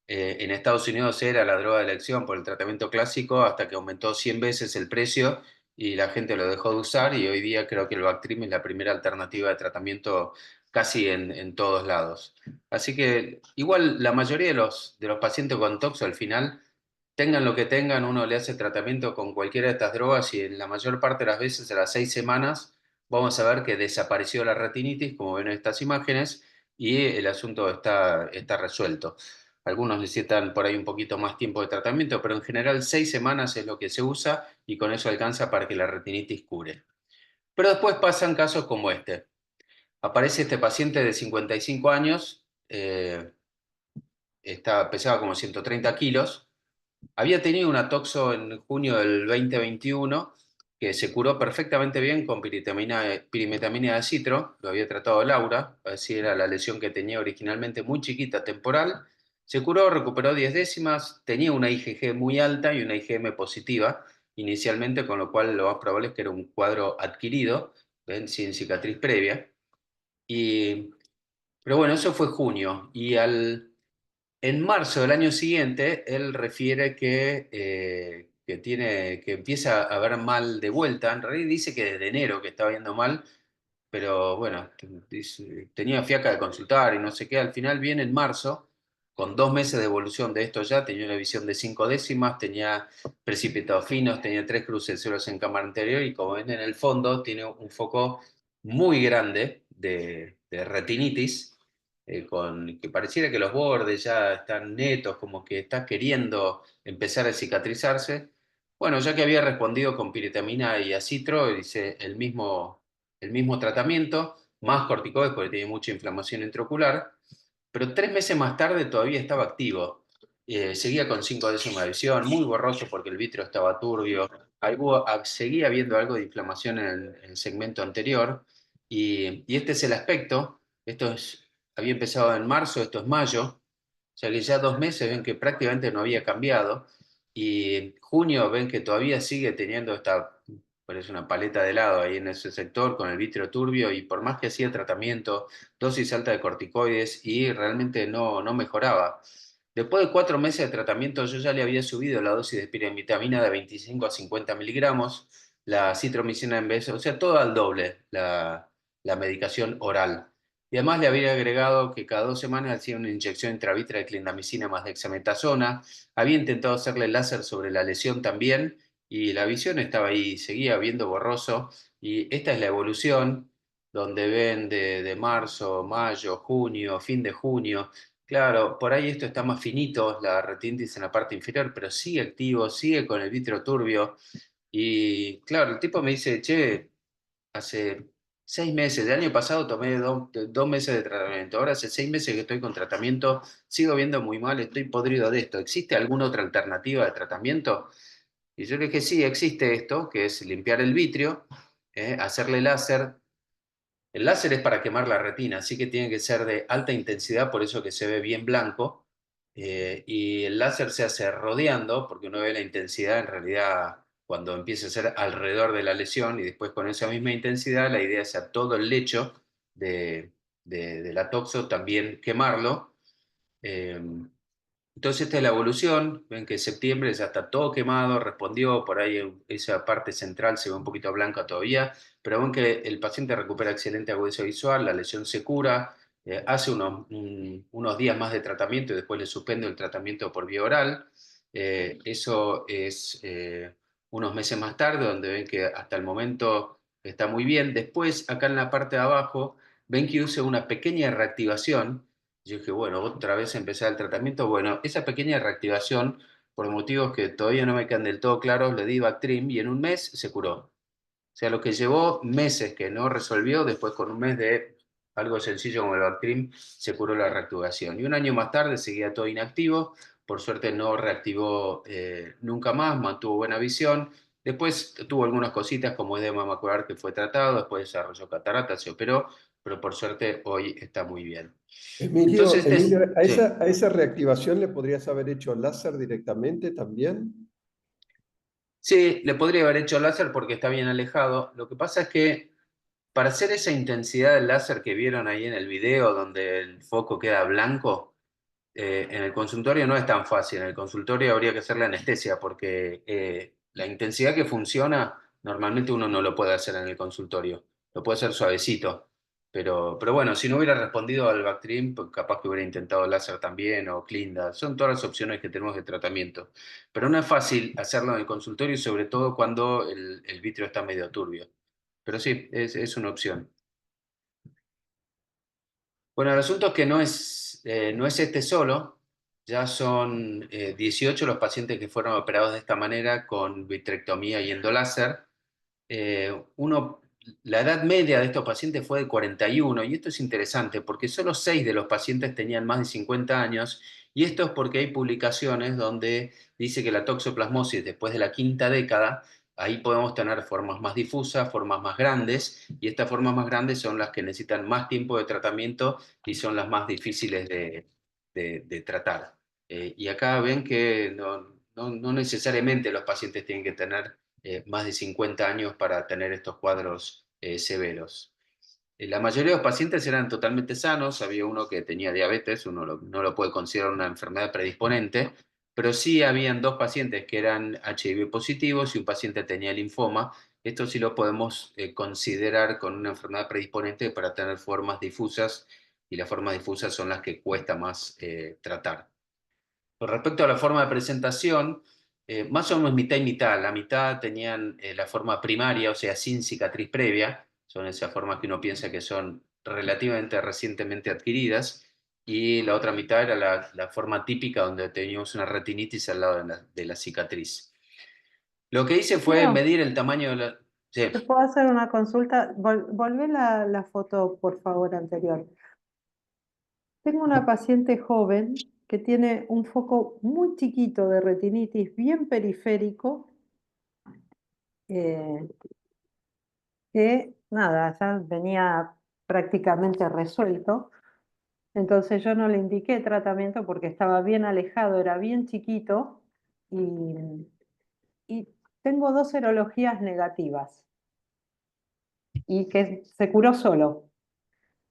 En Estados Unidos era la droga de elección por el tratamiento clásico hasta que aumentó 100 veces el precio y la gente lo dejó de usar y hoy día creo que el Bactrim es la primera alternativa de tratamiento casi en todos lados. Así que igual la mayoría de los pacientes con toxo al final tengan lo que tengan, uno le hace tratamiento con cualquiera de estas drogas y en la mayor parte de las veces, a las 6 semanas, vamos a ver que desapareció la retinitis, como ven en estas imágenes, y el asunto está resuelto. Algunos necesitan por ahí un poquito más tiempo de tratamiento, pero en general 6 semanas es lo que se usa y con eso alcanza para que la retinitis cure. Pero después pasan casos como este. Aparece este paciente de 55 años, pesaba como 130 kilos, había tenido una toxo en junio del 2021 que se curó perfectamente bien con pirimetamina de citro, lo había tratado Laura, así era la lesión que tenía originalmente muy chiquita, temporal. Se curó, recuperó 10 décimas, tenía una IgG muy alta y una IgM positiva inicialmente, con lo cual lo más probable es que era un cuadro adquirido, ¿ven? Sin cicatriz previa. Pero bueno, eso fue junio y en marzo del año siguiente, él refiere que empieza a ver mal de vuelta. En realidad dice que desde enero que estaba viendo mal, pero bueno, tenía fiaca de consultar y no sé qué. Al final viene en marzo, con 2 meses de evolución de esto ya, tenía una visión de 5 décimas, tenía precipitados finos, tenía 3 cruces ceros en cámara anterior y como ven en el fondo, tiene un foco muy grande de retinitis que pareciera que los bordes ya están netos, como que está queriendo empezar a cicatrizarse. Bueno, ya que había respondido con piritamina y acitro, dice el mismo tratamiento, más corticoides porque tiene mucha inflamación intraocular, pero 3 meses más tarde todavía estaba activo. Seguía con 5 décimas de visión, muy borroso porque el vitrio estaba turbio. Seguía habiendo algo de inflamación en el segmento anterior. Y este es el aspecto. Había empezado en marzo, esto es mayo. O sea que ya 2 meses ven que prácticamente no había cambiado. Y en junio ven que todavía sigue teniendo parece una paleta de helado ahí en ese sector con el vitrio turbio y por más que hacía tratamiento, dosis alta de corticoides y realmente no mejoraba. Después de 4 meses de tratamiento yo ya le había subido la dosis de pirimetamina de 25 a 50 miligramos, la citromicina en vez, o sea, todo al doble, la medicación oral. Y además le había agregado que cada 2 semanas hacía una inyección intravítrea de clindamicina más dexametasona, había intentado hacerle láser sobre la lesión también, y la visión estaba ahí, seguía viendo borroso, y esta es la evolución, donde ven de marzo, mayo, junio, fin de junio. Claro, por ahí esto está más finito, la retinitis en la parte inferior, pero sigue activo, sigue con el vitrio turbio, y claro, el tipo me dice, che, hace 6 meses, el año pasado tomé 2 meses de tratamiento, ahora hace 6 meses que estoy con tratamiento, sigo viendo muy mal, estoy podrido de esto, ¿existe alguna otra alternativa de tratamiento? Y yo le dije, sí, existe esto, que es limpiar el vitrio, hacerle láser. El láser es para quemar la retina, así que tiene que ser de alta intensidad, por eso que se ve bien blanco. Y el láser se hace rodeando, porque uno ve la intensidad en realidad cuando empieza a ser alrededor de la lesión, y después con esa misma intensidad la idea es a todo el lecho de la toxo también quemarlo. Eh, entonces esta es la evolución, ven que en septiembre ya está todo quemado, respondió, por ahí en esa parte central se ve un poquito blanca todavía, pero ven que el paciente recupera excelente agudeza visual, la lesión se cura, hace unos días más de tratamiento y después le suspendo el tratamiento por vía oral. Eso es unos meses más tarde, donde ven que hasta el momento está muy bien. Después, acá en la parte de abajo, ven que hice una pequeña reactivación. Yo dije, bueno, otra vez empezar el tratamiento. Bueno, esa pequeña reactivación, por motivos que todavía no me quedan del todo claros, le di Bactrim y en un mes se curó. O sea, lo que llevó meses que no resolvió, después con un mes de algo sencillo como el Bactrim, se curó la reactivación. Y un año más tarde seguía todo inactivo, por suerte no reactivó nunca más, mantuvo buena visión. Después tuvo algunas cositas como edema macular que fue tratado, después desarrolló catarata, se operó, pero por suerte hoy está muy bien. Emilio, Entonces, Emilio, sí. a esa reactivación le podrías haber hecho láser directamente también. Sí, le podría haber hecho láser porque está bien alejado. Lo que pasa es que para hacer esa intensidad del láser que vieron ahí en el video, donde el foco queda blanco, en el consultorio no es tan fácil. En el consultorio habría que hacer la anestesia porque la intensidad que funciona normalmente uno no lo puede hacer en el consultorio. Lo puede hacer suavecito. Pero bueno, si no hubiera respondido al Bactrim, pues capaz que hubiera intentado láser también o Clinda. Son todas las opciones que tenemos de tratamiento. Pero no es fácil hacerlo en el consultorio, sobre todo cuando el vitrio está medio turbio. Pero sí, es una opción. Bueno, el asunto es que no es este solo, ya son 18 los pacientes que fueron operados de esta manera con vitrectomía y endoláser. Uno, la edad media de estos pacientes fue de 41 y esto es interesante porque solo 6 de los pacientes tenían más de 50 años y esto es porque hay publicaciones donde dice que la toxoplasmosis después de la quinta década, ahí podemos tener formas más difusas, formas más grandes y estas formas más grandes son las que necesitan más tiempo de tratamiento y son las más difíciles de tratar. Y acá ven que no necesariamente los pacientes tienen que tener más de 50 años para tener estos cuadros severos. La mayoría de los pacientes eran totalmente sanos, había uno que tenía diabetes, no lo puede considerar una enfermedad predisponente, pero sí habían 2 pacientes que eran HIV positivos y un paciente tenía linfoma. Esto sí lo podemos considerar con una enfermedad predisponente para tener formas difusas y las formas difusas son las que cuesta más tratar. Con respecto a la forma de presentación, más o menos mitad y mitad. La mitad tenían la forma primaria, o sea, sin cicatriz previa. Son esas formas que uno piensa que son relativamente recientemente adquiridas. Y la otra mitad era la forma típica, donde teníamos una retinitis al lado de la cicatriz. Lo que hice fue Pero, medir el tamaño de la... Sí. ¿te puedo hacer una consulta? Volvé la foto, por favor, anterior. Tengo una paciente joven que tiene un foco muy chiquito de retinitis, bien periférico, eh, que nada, ya venía prácticamente resuelto. Entonces yo no le indiqué tratamiento porque estaba bien alejado, era bien chiquito y tengo 2 serologías negativas y que se curó solo.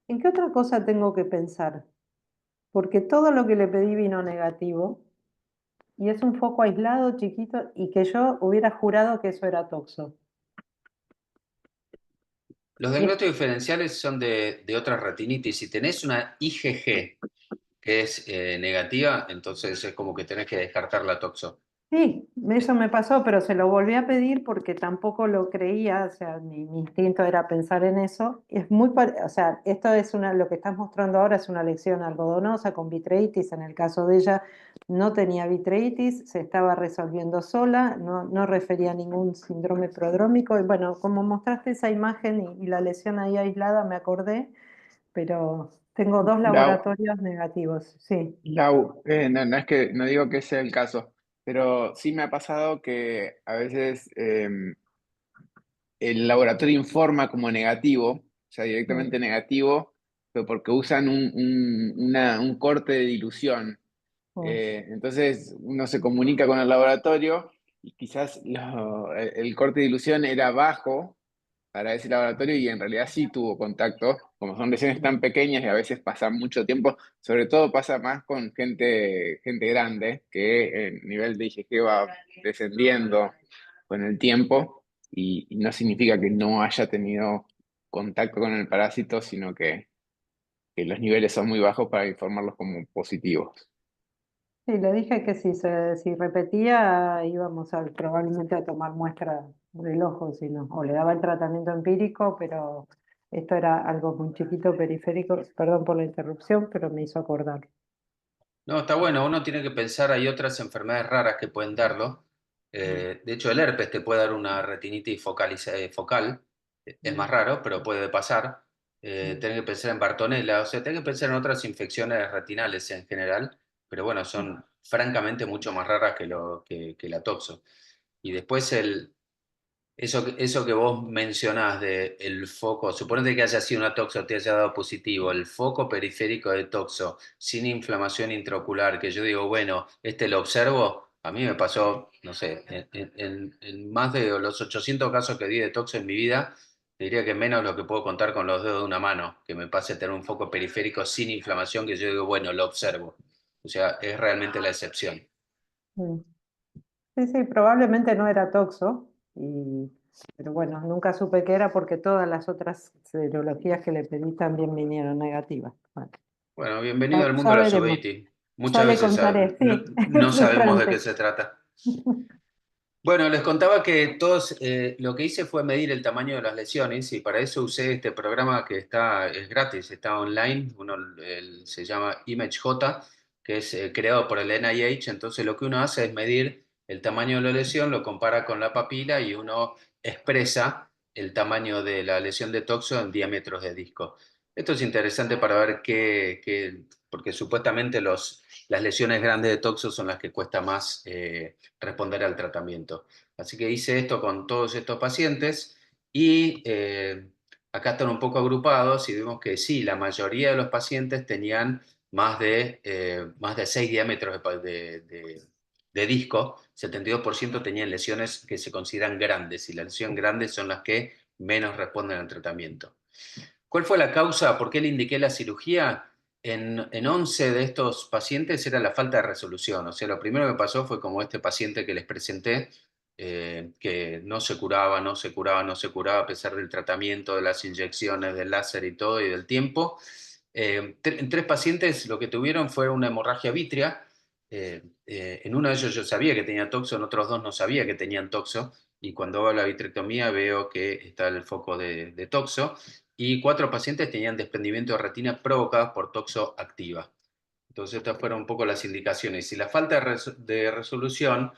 ¿En qué otra cosa tengo que pensar? Porque todo lo que le pedí vino negativo y es un foco aislado, chiquito, y que yo hubiera jurado que eso era toxo. Los diagnósticos diferenciales son de otras retinitis. Si tenés una IgG que es negativa, entonces es como que tenés que descartar la toxo. Sí, eso me pasó, pero se lo volví a pedir porque tampoco lo creía, o sea, mi instinto era pensar en eso. Es muy, o sea, esto es lo que estás mostrando ahora es una lesión algodonosa con vitreitis. En el caso de ella no tenía vitreitis, se estaba resolviendo sola, no refería a ningún síndrome prodrómico. Y bueno, como mostraste esa imagen y la lesión ahí aislada, me acordé, pero tengo 2 Lau, laboratorios negativos, sí. Lau, no es que no digo que sea el caso, pero sí me ha pasado que a veces el laboratorio informa como negativo, o sea, directamente negativo, pero porque usan un corte de dilución. Entonces uno se comunica con el laboratorio y quizás el corte de dilución era bajo para ese laboratorio y en realidad sí tuvo contacto, como son lesiones tan pequeñas y a veces pasan mucho tiempo, sobre todo pasa más con gente grande, que el nivel de IgG va descendiendo con el tiempo y no significa que no haya tenido contacto con el parásito, sino que que los niveles son muy bajos para informarlos como positivos. Sí, le dije que si repetía íbamos probablemente a tomar muestra del ojo, si no, o le daba el tratamiento empírico, pero esto era algo muy chiquito, periférico, perdón por la interrupción, pero me hizo acordar. No, está bueno, uno tiene que pensar, hay otras enfermedades raras que pueden darlo. De hecho, el herpes te puede dar una retinitis focal, es más raro, pero puede pasar. Tenés que pensar en Bartonella, o sea, tenés que pensar en otras infecciones retinales en general, pero bueno, son francamente mucho más raras que la toxo. Y después eso que vos mencionás de el foco, suponete que haya sido una toxo, te haya dado positivo, el foco periférico de toxo sin inflamación intraocular, que yo digo, bueno, este lo observo, a mí me pasó, no sé, en más de los 800 casos que di de toxo en mi vida, te diría que menos lo que puedo contar con los dedos de una mano, que me pase tener un foco periférico sin inflamación, que yo digo, bueno, lo observo. O sea, es realmente la excepción. Mm. Sí, sí, probablemente no era toxo, pero bueno, nunca supe qué era porque todas las otras serologías que le pedí también vinieron negativas. Bueno, Bueno, bienvenido al mundo ya de la veremos. sobeiti. Ya Muchas le veces contaré, no, sí, es no sabemos de qué frustrante. se trata. Bueno, les contaba que todos, lo que hice fue medir el tamaño de las lesiones y para eso usé este programa que es gratis, está online, se llama ImageJ, que es creado por el NIH. Entonces lo que uno hace es medir el tamaño de la lesión, lo compara con la papila y uno expresa el tamaño de la lesión de toxo en diámetros de disco. Esto es interesante para ver porque supuestamente las lesiones grandes de toxo son las que cuesta más responder al tratamiento. Así que hice esto con todos estos pacientes y acá están un poco agrupados y vemos que sí, la mayoría de los pacientes tenían más de 6 diámetros de disco, 72% tenían lesiones que se consideran grandes y las lesiones grandes son las que menos responden al tratamiento. ¿Cuál fue la causa? ¿Por qué le indiqué la cirugía? En 11 de estos pacientes era la falta de resolución. O sea, lo primero que pasó fue como este paciente que les presenté, que no se curaba, no se curaba, no se curaba a pesar del tratamiento, de las inyecciones, del láser y todo, y del tiempo. En 3 pacientes lo que tuvieron fue una hemorragia vítrea. En uno de ellos yo sabía que tenía toxo, en otros 2 no sabía que tenían toxo, y cuando hago la vitrectomía veo que está el foco de toxo, y 4 pacientes tenían desprendimiento de retina provocados por toxo activa. Entonces estas fueron un poco las indicaciones. Y la falta de resolución,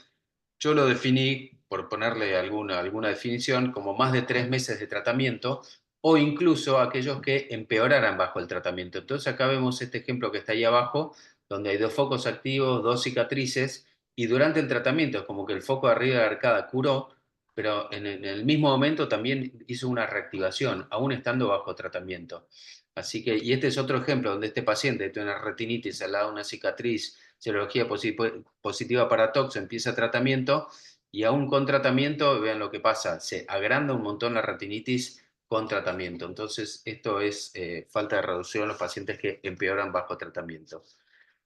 yo lo definí, por ponerle alguna definición, como más de 3 meses de tratamiento o incluso aquellos que empeoraran bajo el tratamiento. Entonces acá vemos este ejemplo que está ahí abajo, donde hay 2 focos activos, 2 cicatrices, y durante el tratamiento es como que el foco de arriba de la arcada curó, pero en el mismo momento también hizo una reactivación, aún estando bajo tratamiento. Así que, y este es otro ejemplo donde este paciente tiene una retinitis al lado de una cicatriz, serología positiva para toxo, empieza tratamiento y aún con tratamiento, vean lo que pasa, se agranda un montón la retinitis con tratamiento. Entonces, esto es falta de reducción en los pacientes que empeoran bajo tratamiento.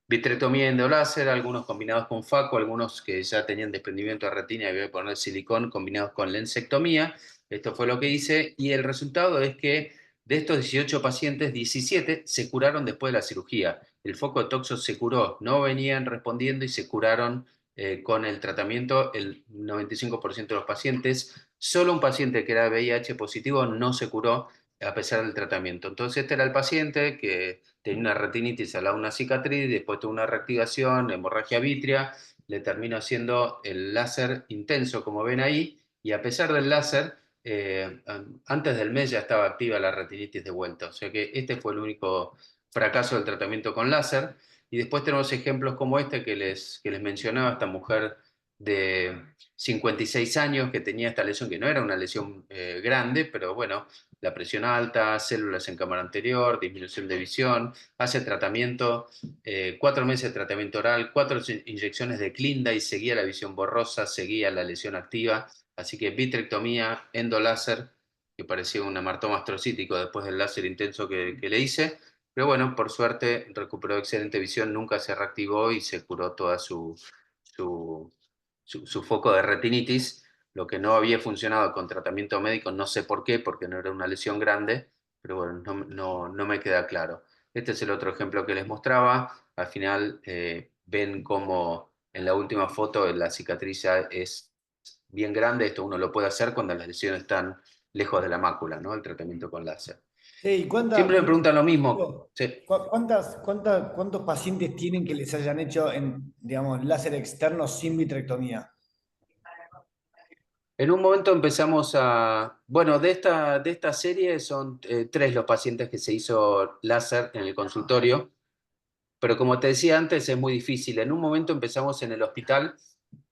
Vitrectomía endoláser, algunos combinados con FACO, algunos que ya tenían desprendimiento de retina y voy a poner silicón combinados con lensectomía. Esto fue lo que hice y el resultado es que de estos 18 pacientes, 17 se curaron después de la cirugía. El foco de toxo se curó, no venían respondiendo y se curaron con el tratamiento el 95% de los pacientes. Solo un paciente que era VIH positivo no se curó a pesar del tratamiento. Entonces este era el paciente que tenía una retinitis al lado de una cicatriz, después tuvo una reactivación, hemorragia vítrea, le terminó haciendo el láser intenso, como ven ahí, y a pesar del láser, antes del mes ya estaba activa la retinitis de vuelta. O sea que este fue el único fracaso del tratamiento con láser. Y después tenemos ejemplos como este que les mencionaba, esta mujer de 56 años que tenía esta lesión, que no era una lesión grande, pero bueno, la presión alta, células en cámara anterior, disminución de visión, hace tratamiento, 4 meses de tratamiento oral, 4 inyecciones de Clinda y seguía la visión borrosa, seguía la lesión activa, así que vitrectomía, endoláser, que parecía un hematoma astrocítico después del láser intenso que le hice, pero bueno, por suerte recuperó excelente visión, nunca se reactivó y se curó toda su foco de retinitis. Lo que no había funcionado con tratamiento médico, no sé por qué, porque no era una lesión grande, pero bueno, no me queda claro. Este es el otro ejemplo que les mostraba. Al final ven cómo en la última foto la cicatriz ya es bien grande. Esto uno lo puede hacer cuando las lesiones están lejos de la mácula, ¿no? El tratamiento con láser. Sí, Siempre me preguntan lo mismo. Sí. ¿Cuántos pacientes tienen que les hayan hecho en, digamos, láser externo sin vitrectomía? En un momento empezamos a... Bueno, de esta serie son 3 los pacientes que se hizo láser en el consultorio, pero como te decía antes es muy difícil. En un momento empezamos en el hospital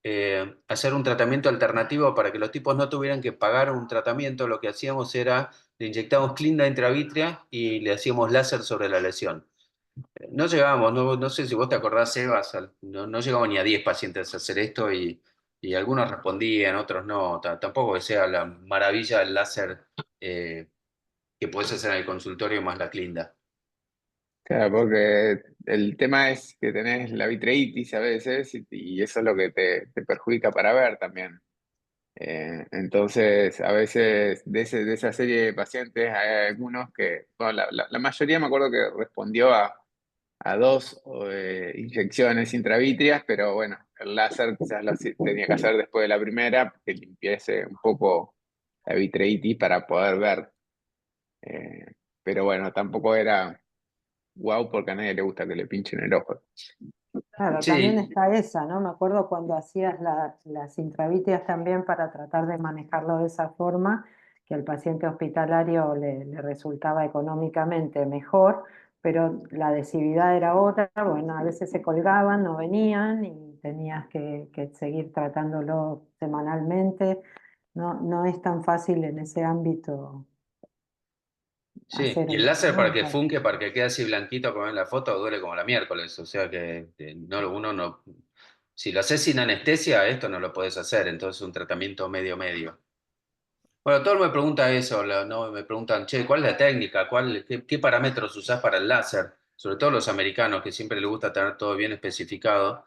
a hacer un tratamiento alternativo para que los tipos no tuvieran que pagar un tratamiento. Lo que hacíamos era, le inyectábamos clinda intravítrea y le hacíamos láser sobre la lesión. No llegábamos, no sé si vos te acordás, Sebas, no llegamos ni a 10 pacientes a hacer esto y algunos respondían, otros no. Tampoco que sea la maravilla del láser que podés hacer en el consultorio más la clinda. Claro, porque el tema es que tenés la vitreitis a veces y eso es lo que te perjudica para ver también. Entonces, a veces de esa serie de pacientes hay algunos que, bueno, la mayoría me acuerdo que respondió a 2 inyecciones intravítreas, pero bueno, el láser quizás tenía que hacer después de la primera, que limpiese un poco la vitreitis para poder ver. Eh, pero bueno, tampoco era wow porque a nadie le gusta que le pinchen el ojo. Claro, también Sí, está esa, ¿no? Me acuerdo cuando hacías las intravítreas también para tratar de manejarlo de esa forma, que al paciente hospitalario le resultaba económicamente mejor, pero la adhesividad era otra, bueno, a veces se colgaban, no venían y tenías que seguir tratándolo semanalmente. No es tan fácil en ese ámbito sí. hacer Y el el láser para que tratamiento. funque, para que quede así blanquito como en la foto, duele como la miércoles. O sea que uno no... Si lo haces sin anestesia, esto no lo podés hacer. Entonces un tratamiento medio-medio. Bueno, todos me preguntan eso, ¿no? Me preguntan, che, ¿cuál es la técnica? ¿Qué parámetros usás para el láser? Sobre todo los americanos, que siempre les gusta tener todo bien especificado.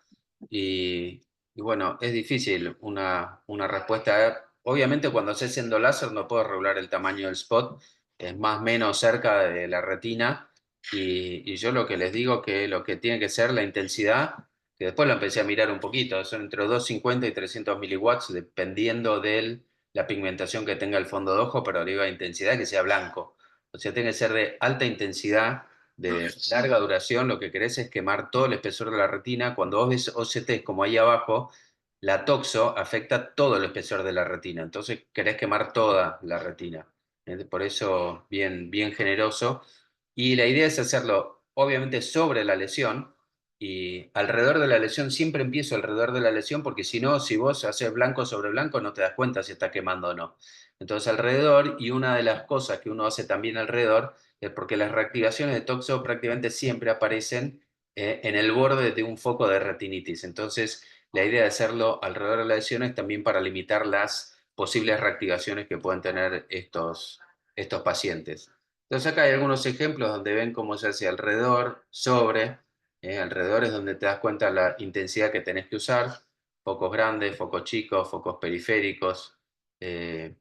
Y bueno, es difícil una respuesta. Obviamente, cuando haces siendo láser no puedo regular el tamaño del spot, es más o menos cerca de la retina. Y yo lo que les digo que lo que tiene que ser la intensidad, que después lo empecé a mirar un poquito, son entre 250 y 300 miliwatts, dependiendo del la pigmentación que tenga el fondo de ojo, pero arriba de intensidad que sea blanco. O sea, tiene que ser de alta intensidad, de larga duración. Lo que querés es quemar todo el espesor de la retina. Cuando vos ves OCTs como ahí abajo, la toxo afecta todo el espesor de la retina. Entonces querés quemar toda la retina. Por eso, bien generoso. Y la idea es hacerlo, obviamente, sobre la lesión, y alrededor de la lesión, siempre empiezo alrededor de la lesión, porque si no, si vos haces blanco sobre blanco, no te das cuenta si está quemando o no. Entonces alrededor, y una de las cosas que uno hace también alrededor, es porque las reactivaciones de toxo prácticamente siempre aparecen en el borde de un foco de retinitis. Entonces la idea de hacerlo alrededor de la lesión es también para limitar las posibles reactivaciones que pueden tener estos pacientes. Entonces acá hay algunos ejemplos donde ven cómo se hace alrededor, sobre... alrededor es donde te das cuenta la intensidad que tenés que usar, focos grandes, focos chicos, focos periféricos, eh,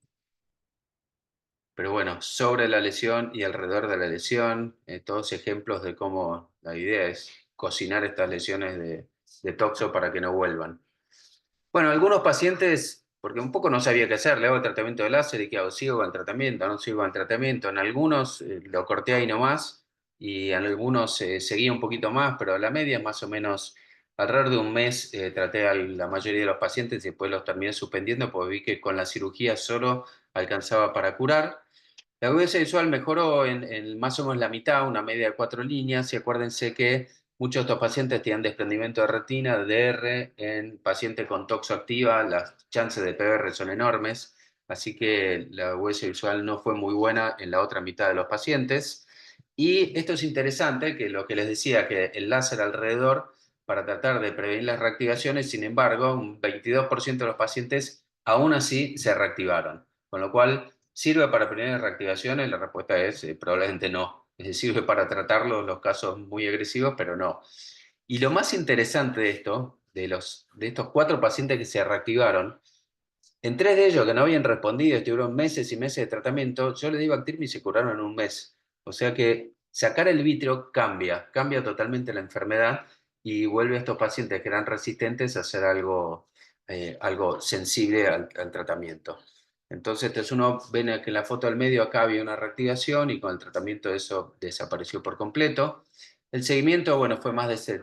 pero bueno, sobre la lesión y alrededor de la lesión, todos ejemplos de cómo la idea es cocinar estas lesiones de toxo para que no vuelvan. Bueno, algunos pacientes, porque un poco no sabía qué hacer, le hago el tratamiento de láser y qué hago, sigo con el tratamiento, no sigo con el tratamiento. En algunos lo corté ahí nomás y en algunos seguí un poquito más, pero la media es más o menos alrededor de un mes. Traté a la mayoría de los pacientes y después los terminé suspendiendo porque vi que con la cirugía solo alcanzaba para curar. La agudeza visual mejoró en más o menos la mitad, una media de 4 líneas, y acuérdense que muchos de estos pacientes tienen desprendimiento de retina, de DR, en pacientes con toxo activa, las chances de PBR son enormes, así que la agudeza visual no fue muy buena en la otra mitad de los pacientes. Y esto es interesante, que lo que les decía, que el láser alrededor, para tratar de prevenir las reactivaciones, sin embargo, un 22% de los pacientes aún así se reactivaron, con lo cual... ¿Sirve para prevenir reactivaciones? La respuesta es probablemente no. Es decir, sirve para tratarlos los casos muy agresivos, pero no. Y lo más interesante de esto, de estos 4 pacientes que se reactivaron, en 3 de ellos que no habían respondido, estuvieron meses y meses de tratamiento, yo les di Bactrim y se curaron en un mes. O sea que sacar el vitrio cambia totalmente la enfermedad y vuelve a estos pacientes que eran resistentes a ser algo sensible al tratamiento. Entonces uno ve que en la foto del medio acá había una reactivación y con el tratamiento eso desapareció por completo. El seguimiento, bueno, fue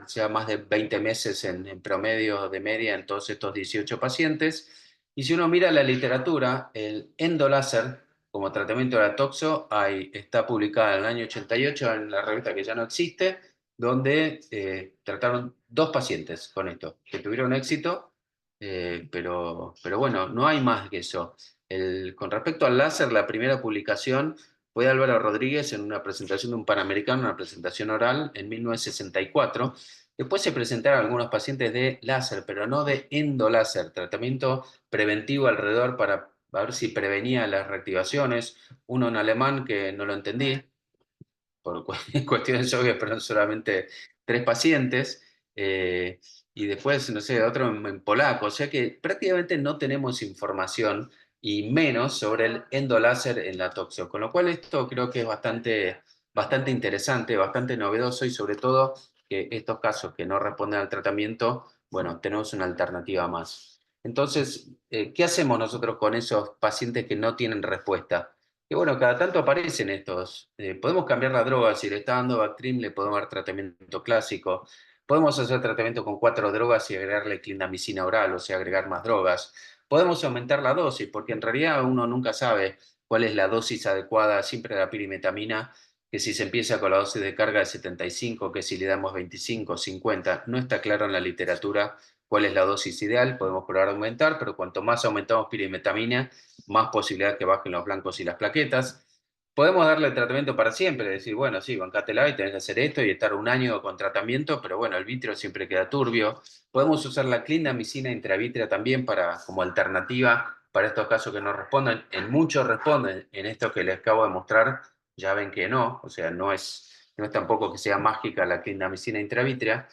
ya más de 20 meses en promedio de media en todos estos 18 pacientes. Y si uno mira la literatura, el endoláser como tratamiento de la toxo está publicada en el año 88 en la revista que ya no existe, donde trataron 2 pacientes con esto, que tuvieron éxito, pero bueno, no hay más que eso. Con respecto al láser, la primera publicación fue de Álvaro Rodríguez en una presentación de un Panamericano, una presentación oral en 1964. Después se presentaron algunos pacientes de láser, pero no de endoláser, tratamiento preventivo alrededor para ver si prevenía las reactivaciones. Uno en alemán que no lo entendí, por cuestiones obvias, pero solamente 3 pacientes. Y después, no sé, otro en polaco. O sea que prácticamente no tenemos información y menos sobre el endoláser en la toxo. Con lo cual esto creo que es bastante interesante, bastante novedoso y sobre todo que estos casos que no responden al tratamiento, bueno, tenemos una alternativa más. Entonces, ¿qué hacemos nosotros con esos pacientes que no tienen respuesta? Que bueno, cada tanto aparecen estos. Podemos cambiar la droga, si le está dando Bactrim, le podemos dar tratamiento clásico. Podemos hacer tratamiento con 4 drogas y agregarle clindamicina oral, o sea, agregar más drogas. Podemos aumentar la dosis, porque en realidad uno nunca sabe cuál es la dosis adecuada siempre de la pirimetamina, que si se empieza con la dosis de carga de 75, que si le damos 25, 50, no está claro en la literatura cuál es la dosis ideal. Podemos probar a aumentar, pero cuanto más aumentamos pirimetamina, más posibilidad que bajen los blancos y las plaquetas. Podemos darle el tratamiento para siempre, decir, bueno, sí, bancátela y tenés que hacer esto y estar un año con tratamiento, pero bueno, el vitrio siempre queda turbio. Podemos usar la clindamicina intravítrea también como alternativa para estos casos que no responden. En muchos responden, en esto que les acabo de mostrar, ya ven que no, o sea, no es tampoco que sea mágica la clindamicina intravítrea.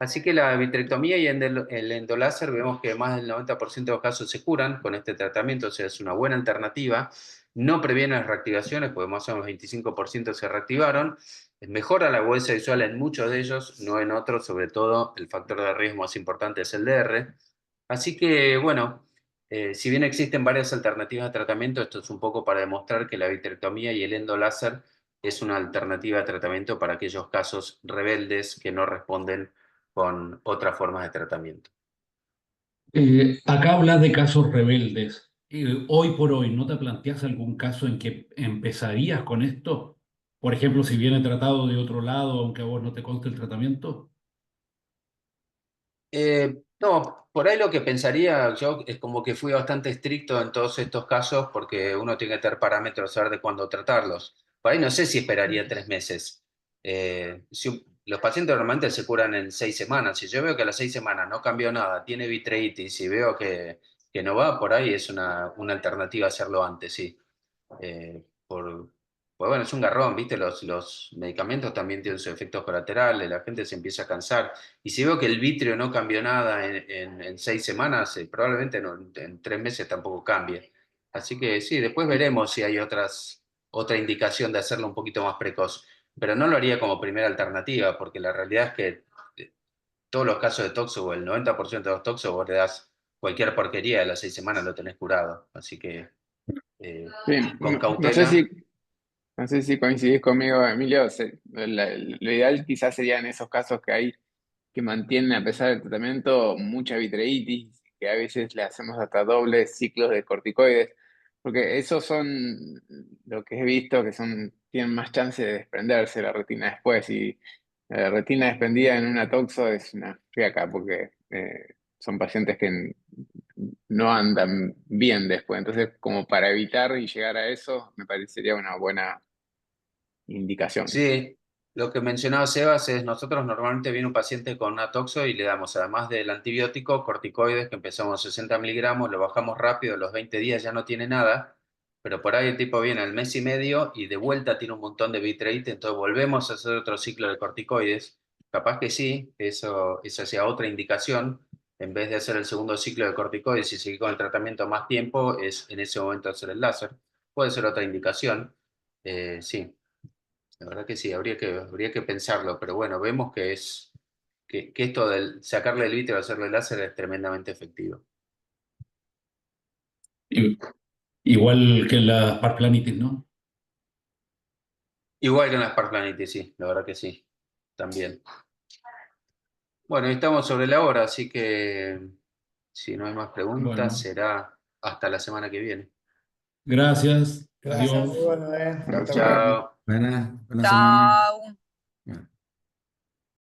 Así que la vitrectomía y el endoláser vemos que más del 90% de los casos se curan con este tratamiento, o sea, es una buena alternativa. No previene las reactivaciones, porque más o menos 25% se reactivaron. Mejora la agudeza visual en muchos de ellos, no en otros, sobre todo el factor de riesgo más importante es el DR. Así que, bueno, si bien existen varias alternativas de tratamiento, esto es un poco para demostrar que la vitrectomía y el endoláser es una alternativa de tratamiento para aquellos casos rebeldes que no responden con otras formas de tratamiento. Acá hablas de casos rebeldes. Hoy por hoy, ¿no te planteas algún caso en que empezarías con esto? Por ejemplo, si viene tratado de otro lado, aunque a vos no te conste el tratamiento. No, por ahí lo que pensaría yo es como que fui bastante estricto en todos estos casos porque uno tiene que tener parámetros, saber de cuándo tratarlos. Por ahí no sé si esperaría 3 meses. Los pacientes normalmente se curan en 6 semanas. Si yo veo que a las 6 semanas no cambió nada, tiene vitreitis y veo que no va, por ahí es una alternativa hacerlo antes, sí. Pues bueno, es un garrón, ¿viste? Los medicamentos también tienen sus efectos colaterales, la gente se empieza a cansar. Y si veo que el vitrio no cambió nada en 6 semanas, probablemente en 3 meses tampoco cambie. Así que sí, después veremos si hay otra indicación de hacerlo un poquito más precoz. Pero no lo haría como primera alternativa, porque la realidad es que todos los casos de toxo, o el 90% de los toxos, vos le das cualquier porquería, de las 6 semanas lo tenés curado. Así que Bien, con no sé cautela. si coincidís conmigo, Emilio. Lo ideal quizás sería en esos casos que hay que mantienen, a pesar del tratamiento, mucha vitreitis, que a veces le hacemos hasta dobles ciclos de corticoides, porque esos son lo que he visto que tienen más chance de desprenderse la retina después, y la retina desprendida en una toxo es una fiaca, porque son pacientes que no andan bien después. Entonces, como para evitar y llegar a eso, me parecería una buena indicación. Sí, lo que mencionaba Sebas es, nosotros normalmente viene un paciente con una toxo y le damos, además del antibiótico, corticoides, que empezamos 60 miligramos, lo bajamos rápido, a los 20 días ya no tiene nada, pero por ahí el tipo viene al mes y medio y de vuelta tiene un montón de vitreitis, entonces volvemos a hacer otro ciclo de corticoides. Capaz que sí, eso sea otra indicación, en vez de hacer el segundo ciclo de corticoides y seguir con el tratamiento más tiempo, es en ese momento hacer el láser. Puede ser otra indicación, sí. La verdad que sí, habría que pensarlo, pero bueno, vemos que esto del sacarle el vítreo y hacerle láser es tremendamente efectivo. I- Igual que en la Spark Planity, ¿no? Igual que en la Spark Planity, sí, la verdad que sí, también. Bueno, estamos sobre la hora, así que si no hay más preguntas, Bueno, será hasta la semana que viene. gracias. Gracias, muy Adiós. bueno, Chao, espectacular. chao. Buena semana. Chao.